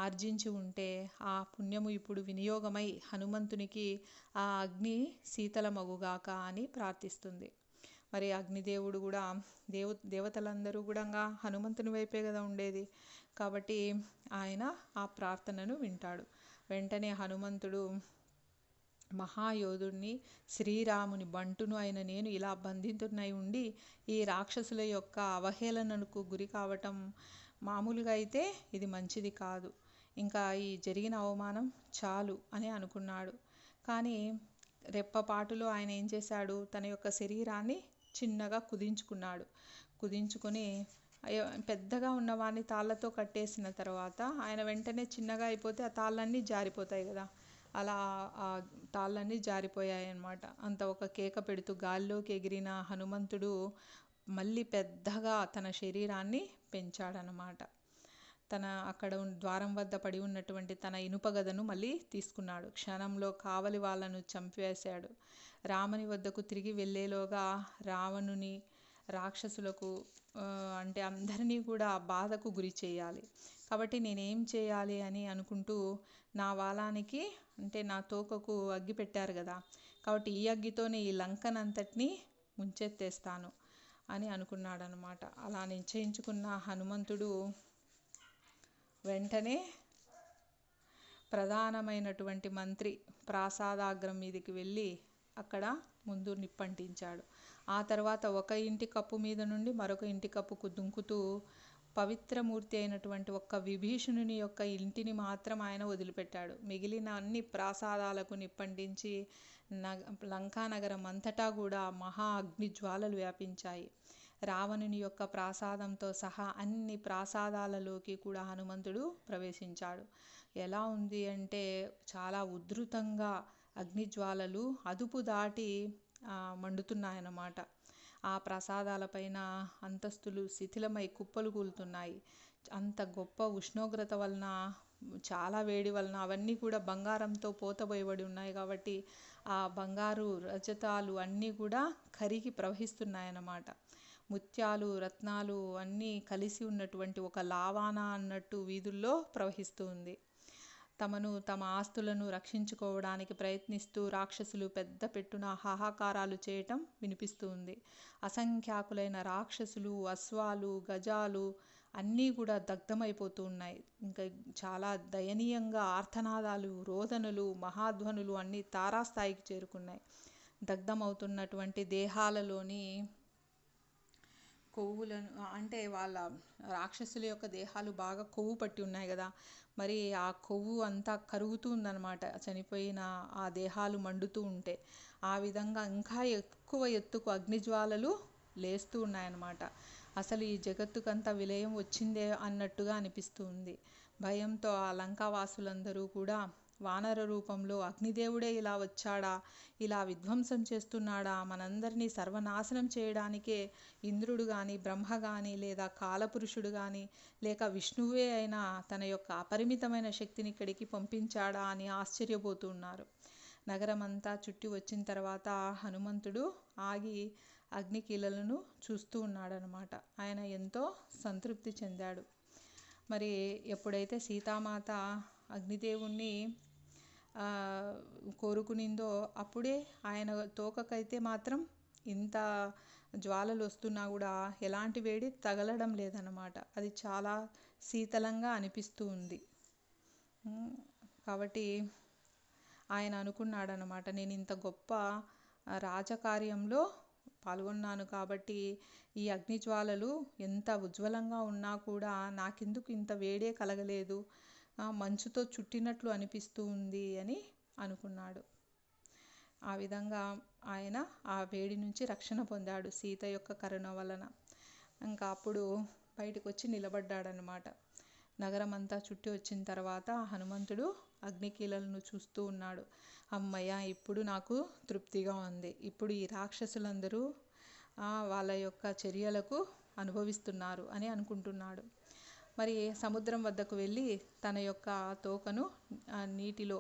ఆర్జించి ఉంటే ఆ పుణ్యము ఇప్పుడు వినియోగమై హనుమంతునికి ఆ అగ్ని శీతలమగుగాక అని ప్రార్థిస్తుంది. మరి అగ్నిదేవుడు కూడా దేవతలందరూ కూడా హనుమంతుని వైపే కదా ఉండేది. కాబట్టి ఆయన ఆ ప్రార్థనను వింటాడు. వెంటనే హనుమంతుడు మహాయోధుడిని, శ్రీరాముని బంటును అయిన నేను ఇలా బంధితునై ఉండి ఈ రాక్షసుల యొక్క అవహేళనకు గురి కావటం మామూలుగా అయితే ఇది మంచిది కాదు, ఇంకా ఈ జరిగిన అవమానం చాలు అని అనుకున్నాడు. కానీ రెప్పపాటులో ఆయన ఏం చేశాడు, తన యొక్క శరీరాన్ని చిన్నగా కుదించుకొని పెద్దగా ఉన్నవాడిని తాళ్ళతో కట్టేసిన తర్వాత ఆయన వెంటనే చిన్నగా అయిపోతే ఆ తాళ్ళన్నీ జారిపోతాయి కదా, అలా ఆ తాళ్ళన్నీ జారిపోయాయి అన్నమాట. అంత ఒక కేక పెడుతూ గాల్లోకి ఎగిరిన హనుమంతుడు మళ్ళీ పెద్దగా తన శరీరాన్ని పెంచాడనమాట. తన అక్కడ ద్వారం వద్ద పడి ఉన్నటువంటి తన ఇనుప గదను మళ్ళీ తీసుకున్నాడు. క్షణంలో కావలి వాళ్ళను చంపివేశాడు. రాముని వద్దకు తిరిగి వెళ్ళేలోగా రావణుని రాక్షసులకు అంటే అందరినీ కూడా బాధకు గురి చేయాలి. కాబట్టి నేనేం చేయాలి అని అనుకుంటూ నా వాలానికి అంటే నా తోకకు అగ్గి పెట్టారు కదా, కాబట్టి ఈ అగ్గితోనే ఈ లంకనంతటినీ ముంచెత్తేస్తాను అని అనుకున్నాడనమాట. అలా నిశ్చయించుకున్న హనుమంతుడు వెంటనే ప్రధానమైనటువంటి మంత్రి ప్రాసాదాగ్రం మీదకి వెళ్ళి అక్కడ ముందు నిప్పంటించాడు. ఆ తర్వాత ఒక ఇంటి కప్పు మీద నుండి మరొక ఇంటి కప్పుకు దుంకుతూ పవిత్రమూర్తి అయినటువంటి ఒక్క విభీషణుని యొక్క ఇంటిని మాత్రం ఆయన వదిలిపెట్టాడు. మిగిలిన అన్ని ప్రాసాదాలకు నిప్పంటించి లంకానగరం అంతటా కూడా మహా అగ్ని జ్వాలలు వ్యాపించాయి. రావణుని యొక్క ప్రాసాదంతో సహా అన్ని ప్రాసాదాలలోకి కూడా హనుమంతుడు ప్రవేశించాడు. ఎలా ఉంది అంటే చాలా ఉధృతంగా అగ్నిజ్వాలలు అదుపు దాటి మండుతున్నాయన్నమాట. ఆ ప్రసాదాలపైన అంతస్తులు శిథిలమై కుప్పలు కూలుతున్నాయి. అంత గొప్ప ఉష్ణోగ్రత వలన, చాలా వేడి వలన అవన్నీ కూడా బంగారంతో పోతబోయబడి ఉన్నాయి కాబట్టి ఆ బంగారు రజతాలు అన్నీ కూడా కరిగి ప్రవహిస్తున్నాయన్నమాట. ముత్యాలు రత్నాలు అన్నీ కలిసి ఉన్నటువంటి ఒక లావానా అన్నట్టు వీధుల్లో ప్రవహిస్తూ ఉంది. తమ ఆస్తులను రక్షించుకోవడానికి ప్రయత్నిస్తూ రాక్షసులు పెద్ద పెట్టున హాహాకారాలు చేయటం వినిపిస్తూ ఉంది. అసంఖ్యాకులైన రాక్షసులు, అశ్వాలు, గజాలు అన్నీ కూడా దగ్ధమైపోతూ ఉన్నాయి. ఇంకా చాలా దయనీయంగా ఆర్తనాదాలు, రోదనలు, మహాధ్వనులు అన్నీ తారాస్థాయికి చేరుకున్నాయి. దగ్ధమవుతున్నటువంటి దేహాలలోని కొవ్వులను అంటే వాళ్ళ రాక్షసుల యొక్క దేహాలు బాగా కొవ్వు పట్టి ఉన్నాయి కదా, మరి ఆ కొవ్వు అంతా కరుగుతూ ఉందన్నమాట చనిపోయిన ఆ దేహాలు మండుతూ ఉంటే. ఆ విధంగా ఇంకా ఎక్కువ ఎత్తుకు అగ్నిజ్వాలలు లేస్తూ ఉన్నాయన్నమాట. అసలు ఈ జగత్తుకంతా విలయం వచ్చిందే అన్నట్టుగా అనిపిస్తూ ఉంది. భయంతో ఆ లంకావాసులందరూ కూడా వానర రూపంలో అగ్నిదేవుడే ఇలా వచ్చాడా, ఇలా విధ్వంసం చేస్తున్నాడా, మనందరినీ సర్వనాశనం చేయడానికే ఇంద్రుడు కానీ, బ్రహ్మ కానీ, లేదా కాలపురుషుడు కానీ, లేక విష్ణువే అయినా తన యొక్క అపరిమితమైన శక్తిని ఇక్కడికి పంపించాడా అని ఆశ్చర్యపోతున్నారు. నగరమంతా చుట్టి వచ్చిన తర్వాత హనుమంతుడు ఆగి అగ్నికీలలను చూస్తూ ఉన్నాడనమాట. ఆయన ఎంతో సంతృప్తి చెందాడు. మరి ఎప్పుడైతే సీతామాత అగ్నిదేవుణ్ణి కోరుకునిందో అప్పుడే ఆయన తోకకైతే మాత్రం ఇంత జ్వాలలు వస్తున్నా కూడా ఎలాంటి వేడి తగలడం లేదన్నమాట. అది చాలా శీతలంగా అనిపిస్తూ ఉంది. కాబట్టి ఆయన అనుకున్నాడనమాట, నేను ఇంత గొప్ప రాజకార్యంలో పాల్గొన్నాను కాబట్టి ఈ అగ్నిజ్వాలలు ఎంత ఉజ్వలంగా ఉన్నా కూడా నాకెందుకు ఇంత వేడే కలగలేదు, మంచుతో చుట్టినట్లు అనిపిస్తూ ఉంది అని అనుకున్నాడు. ఆ విధంగా ఆయన ఆ వేడి నుంచి రక్షణ పొందాడు సీత యొక్క కరుణ వలన. ఇంకా అప్పుడు బయటకు వచ్చి నిలబడ్డాడనమాట. నగరం అంతా చుట్టి వచ్చిన తర్వాత హనుమంతుడు అగ్నికీలలను చూస్తూ ఉన్నాడు. అమ్మయ్య, ఇప్పుడు నాకు తృప్తిగా ఉంది. ఇప్పుడు ఈ రాక్షసులందరూ వాళ్ళ యొక్క చర్యలకు అనుభవిస్తున్నారు అని అనుకుంటున్నాడు. మరి సముద్రం వద్దకు వెళ్ళి తన యొక్క తోకను నీటిలో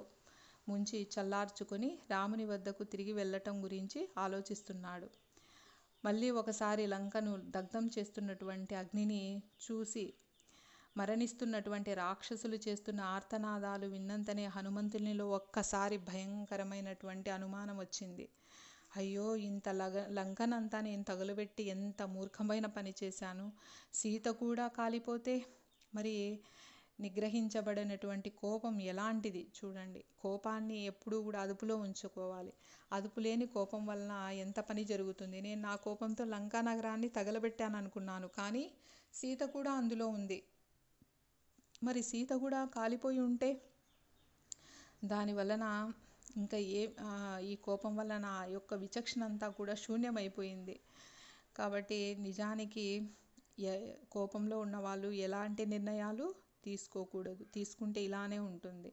ముంచి చల్లార్చుకొని రాముని వద్దకు తిరిగి వెళ్ళటం గురించి ఆలోచిస్తున్నాడు. మళ్ళీ ఒకసారి లంకను దగ్ధం చేస్తున్నటువంటి అగ్నిని చూసి మరణిస్తున్నటువంటి రాక్షసులు చేస్తున్న ఆర్తనాదాలు విన్నంతనే హనుమంతునిలో ఒక్కసారి భయంకరమైనటువంటి అనుమానం వచ్చింది. అయ్యో, ఇంత లంకనంతా నేను తగులబెట్టి ఎంత మూర్ఖమైన పని చేశాను. సీత కూడా కాలిపోతే మరి నిగ్రహించబడినటువంటి కోపం ఎలాంటిది చూడండి. కోపాన్ని ఎప్పుడూ కూడా అదుపులో ఉంచుకోవాలి. అదుపు లేని కోపం వలన ఎంత పని జరుగుతుంది. నేను నా కోపంతో లంకా నగరాన్ని తగలబెట్టాను అనుకున్నాను, కానీ సీత కూడా అందులో ఉంది. మరి సీత కూడా కాలిపోయి ఉంటే దాని వలన ఇంకా ఈ కోపం వల్ల నా యొక్క విచక్షణ అంతా కూడా శూన్యమైపోయింది. కాబట్టి నిజానికి కోపంలో ఉన్న వాళ్ళు ఎలాంటి నిర్ణయాలు తీసుకోకూడదు. తీసుకుంటే ఇలానే ఉంటుంది.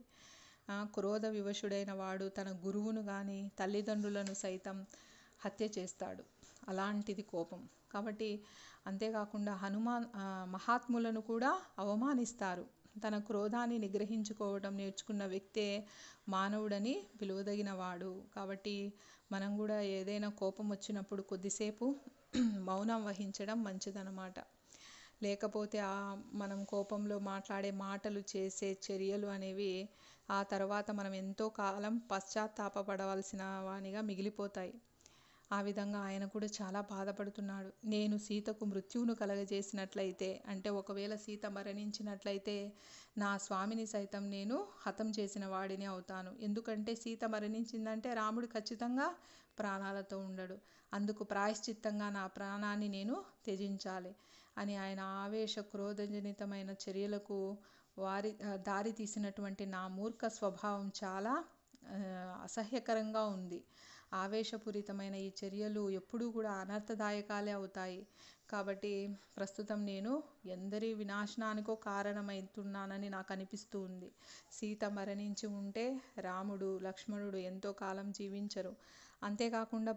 క్రోధ వివశుడైన వాడు తన గురువును కానీ తల్లిదండ్రులను సైతం హత్య చేస్తాడు. అలాంటిది కోపం. కాబట్టి అంతేకాకుండా మహాత్ములను కూడా అవమానిస్తారు. తన క్రోధాన్ని నిగ్రహించుకోవడం నేర్చుకున్న వ్యక్తే మానవుడని పిలువదగిన వాడు. కాబట్టి మనం కూడా ఏదైనా కోపం వచ్చినప్పుడు కొద్దిసేపు మౌనం వహించడం మంచిదన్నమాట. లేకపోతే మనం కోపంలో మాట్లాడే మాటలు, చేసే చర్యలు అనేవి ఆ తర్వాత మనం ఎంతో కాలం పశ్చాత్తాపపడవలసిన వానిగా మిగిలిపోతాయి. ఆ విధంగా ఆయన కూడా చాలా బాధపడుతున్నాడు. నేను సీతకు మృత్యువును కలగజేసినట్లయితే, అంటే ఒకవేళ సీత మరణించినట్లయితే నా స్వామిని సైతం నేను హతం చేసిన వాడిని అవుతాను. ఎందుకంటే సీత మరణించిందంటే రాముడు ఖచ్చితంగా ప్రాణాలతో ఉండడు. అందుకు ప్రాయశ్చిత్తంగా నా ప్రాణాన్ని నేను త్యజించాలి అని ఆయన ఆవేశ క్రోధజనితమైన చర్యలకు దారి తీసినటువంటి నా మూర్ఖ స్వభావం చాలా అసహ్యకరంగా ఉంది. ఆవేశపూరితమైన ఈ చర్యలు ఎప్పుడూ కూడా అనర్థదాయకాలే అవుతాయి. కాబట్టి ప్రస్తుతం నేను ఎందరి వినాశనానికో కారణమవుతున్నానని నాకు అనిపిస్తూ ఉంది. సీత మరణించి ఉంటే రాముడు, లక్ష్మణుడు ఎంతో కాలం జీవించరు. అంతేకాకుండా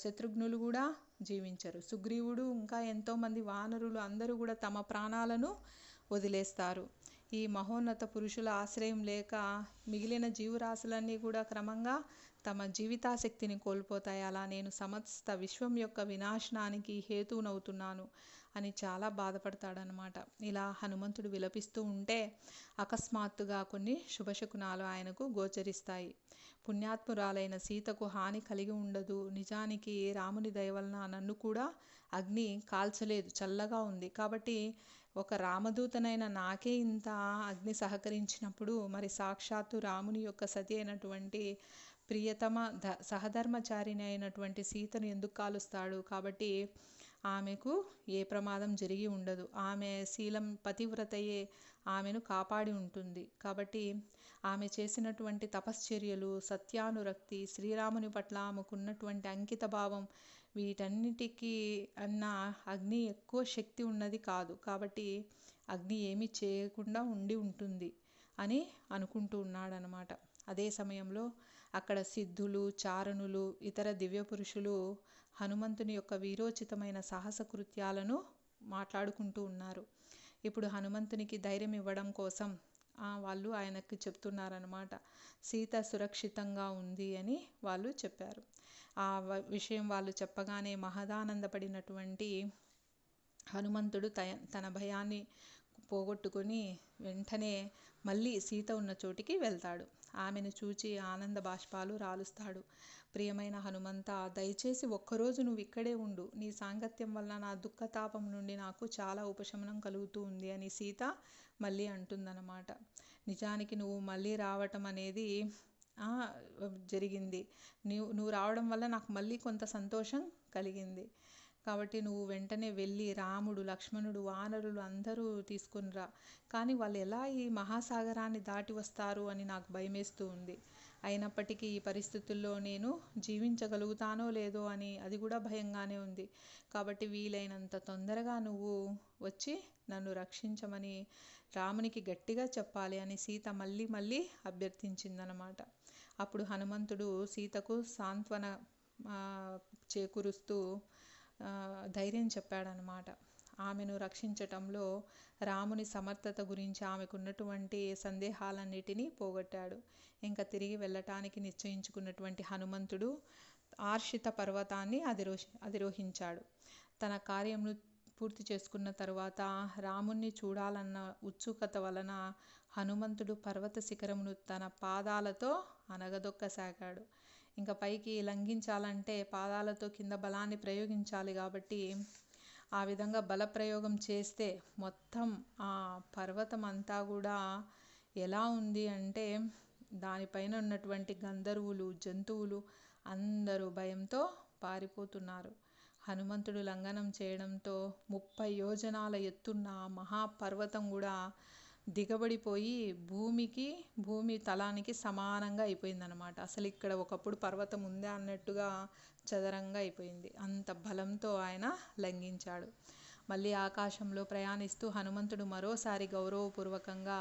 శత్రుఘ్నులు కూడా జీవించరు. సుగ్రీవుడు ఇంకా ఎంతోమంది వానరులు అందరూ కూడా తమ ప్రాణాలను వదిలేస్తారు. ఈ మహోన్నత పురుషుల ఆశ్రయం లేక మిగిలిన జీవరాశులన్నీ కూడా క్రమంగా తమ జీవితాశక్తిని కోల్పోతాయి. అలా నేను సమస్త విశ్వం యొక్క వినాశనానికి హేతువునవుతున్నాను అని చాలా బాధపడతాడనమాట. ఇలా హనుమంతుడు విలపిస్తూ ఉంటే అకస్మాత్తుగా కొన్ని శుభశకునాలు ఆయనకు గోచరిస్తాయి. పుణ్యాత్మురాలైన సీతకు హాని కలిగి ఉండదు. నిజానికి రాముని దయ వలన నన్ను కూడా అగ్ని కాల్చలేదు, చల్లగా ఉంది. కాబట్టి ఒక రామదూతనైన నాకే ఇంత అగ్ని సహకరించినప్పుడు మరి సాక్షాత్తు రాముని యొక్క సతి అయినటువంటి ప్రియతమ సహధర్మచారిణి అయినటువంటి సీతను ఎందుకు కాలుస్తాడు? కాబట్టి ఆమెకు ఏ ప్రమాదం జరిగి ఉండదు. ఆమె శీలం పతివ్రతయే ఆమెను కాపాడి ఉంటుంది. కాబట్టి ఆమె చేసినటువంటి తపశ్చర్యలు, సత్యానురక్తి, శ్రీరాముని పట్ల ఆమెకున్నటువంటి అంకిత భావం, వీటన్నిటికీ అగ్ని ఎక్కువ శక్తి ఉన్నది కాదు. కాబట్టి అగ్ని ఏమీ చేయకుండా ఉండి ఉంటుంది అని అనుకుంటూ ఉన్నాడనమాట. అదే సమయంలో అక్కడ సిద్ధులు, చారణులు, ఇతర దివ్య పురుషులు హనుమంతుని యొక్క వీరోచితమైన సాహస కృత్యాలను మాట్లాడుకుంటూ ఉన్నారు. ఇప్పుడు హనుమంతునికి ధైర్యం ఇవ్వడం కోసం వాళ్ళు ఆయనకు చెప్తున్నారనమాట. సీత సురక్షితంగా ఉంది అని వాళ్ళు చెప్పారు. ఆ విషయం వాళ్ళు చెప్పగానే మహదానందపడినటువంటి హనుమంతుడు తన భయాన్ని పోగొట్టుకొని వెంటనే మళ్ళీ సీత ఉన్న చోటికి వెళ్తాడు. ఆమెను చూచి ఆనంద బాష్పాలు రాలుస్తాడు. ప్రియమైన హనుమంత, దయచేసి ఒక్కరోజు నువ్వు ఇక్కడే ఉండు. నీ సాంగత్యం వల్ల నా దుఃఖతాపం నుండి నాకు చాలా ఉపశమనం కలుగుతూ ఉంది అని సీత మళ్ళీ అంటుందన్నమాట. నిజానికి నువ్వు మళ్ళీ రావటం అనేది జరిగింది. నువ్వు రావడం వల్ల నాకు మళ్ళీ కొంత సంతోషం కలిగింది. కాబట్టి నువ్వు వెంటనే వెళ్ళి రాముడు, లక్ష్మణుడు, వానరులు అందరూ తీసుకుని రా. కానీ వాళ్ళు ఎలా ఈ మహాసాగరాన్ని దాటి వస్తారు అని నాకు భయమేస్తూ ఉంది. అయినప్పటికీ ఈ పరిస్థితుల్లో నేను జీవించగలుగుతానో లేదో అని అది కూడా భయంగానే ఉంది. కాబట్టి వీలైనంత తొందరగా నువ్వు వచ్చి నన్ను రక్షించమని రామునికి గట్టిగా చెప్పాలి అని సీత మళ్ళీ మళ్ళీ అభ్యర్థించిందనమాట. అప్పుడు హనుమంతుడు సీతకు సాంత్వన చేకూరుస్తూ ధైర్యం చెప్పాడనమాట. ఆమెను రక్షించటంలో రాముని సమర్థత గురించి ఆమెకున్నటువంటి సందేహాలన్నిటినీ పోగొట్టాడు. ఇంకా తిరిగి వెళ్ళటానికి నిశ్చయించుకున్నటువంటి హనుమంతుడు ఆర్షిత పర్వతాన్ని అధిరోహించాడు. తన కార్యమును పూర్తి చేసుకున్న తరువాత రాముణ్ణి చూడాలన్న ఉత్సుకత వలన హనుమంతుడు పర్వత శిఖరమును తన పాదాలతో అనగదొక్కసాగాడు. ఇంకా పైకి లంఘించాలంటే పాదాలతో కింద బలాన్ని ప్రయోగించాలి కాబట్టి ఆ విధంగా బలప్రయోగం చేస్తే మొత్తం ఆ పర్వతం అంతా కూడా ఎలా ఉంది అంటే దానిపైన ఉన్నటువంటి గంధర్వులు, జంతువులు అందరూ భయంతో పారిపోతున్నారు. హనుమంతుడు లంఘనం చేయడంతో 30 యోజనాల ఎత్తున్న మహాపర్వతం కూడా దిగబడిపోయి భూమి తలానికి సమానంగా అయిపోయిందనమాట. అసలు ఇక్కడ ఒకప్పుడు పర్వతం ఉందా అన్నట్టుగా చదరంగా అయిపోయింది. అంత బలంతో ఆయన లంఘించాడు. మళ్ళీ ఆకాశంలో ప్రయాణిస్తూ హనుమంతుడు మరోసారి గౌరవపూర్వకంగా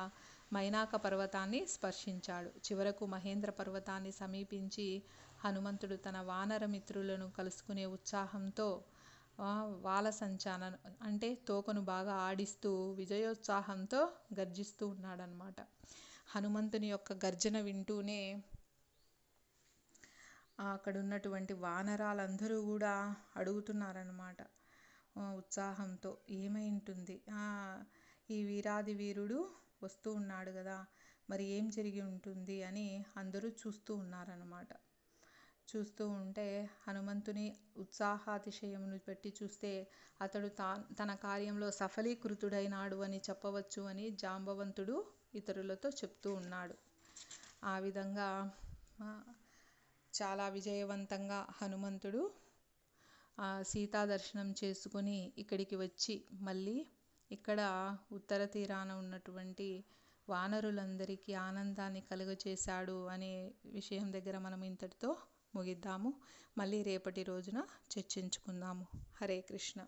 మైనాక పర్వతాన్ని స్పర్శించాడు. చివరకు మహేంద్ర పర్వతాన్ని సమీపించి హనుమంతుడు తన వానర మిత్రులను కలుసుకునే ఉత్సాహంతో వాల సంచాన అంటే తోకను బాగా ఆడిస్తూ విజయోత్సాహంతో గర్జిస్తూ ఉన్నాడనమాట. హనుమంతుని యొక్క గర్జన వింటూనే అక్కడ ఉన్నటువంటి వానరాలందరూ కూడా అడుగుతున్నారనమాట ఉత్సాహంతో, ఏమై ఉంటుంది, ఈ వీరాది వీరుడు వస్తూ ఉన్నాడు కదా, మరి ఏం జరిగి ఉంటుంది అని అందరూ చూస్తూ ఉన్నారన్నమాట. చూస్తూ ఉంటే హనుమంతుని ఉత్సాహాతిశయమును పెట్టి చూస్తే అతడు తన కార్యంలో సఫలీకృతుడైనాడు అని చెప్పవచ్చు అని జాంబవంతుడు ఇతరులతో చెప్తూ ఉన్నాడు. ఆ విధంగా చాలా విజయవంతంగా హనుమంతుడు సీతా దర్శనం చేసుకొని ఇక్కడికి వచ్చి మళ్ళీ ఇక్కడ ఉత్తర తీరాన ఉన్నటువంటి వానరులందరికీ ఆనందాన్ని కలుగచేశాడు అనే విషయం దగ్గర మనం ఇంతటితో ముగిద్దాము. మళ్ళీ రేపటి రోజున చర్చించుకుందాము. హరే కృష్ణ.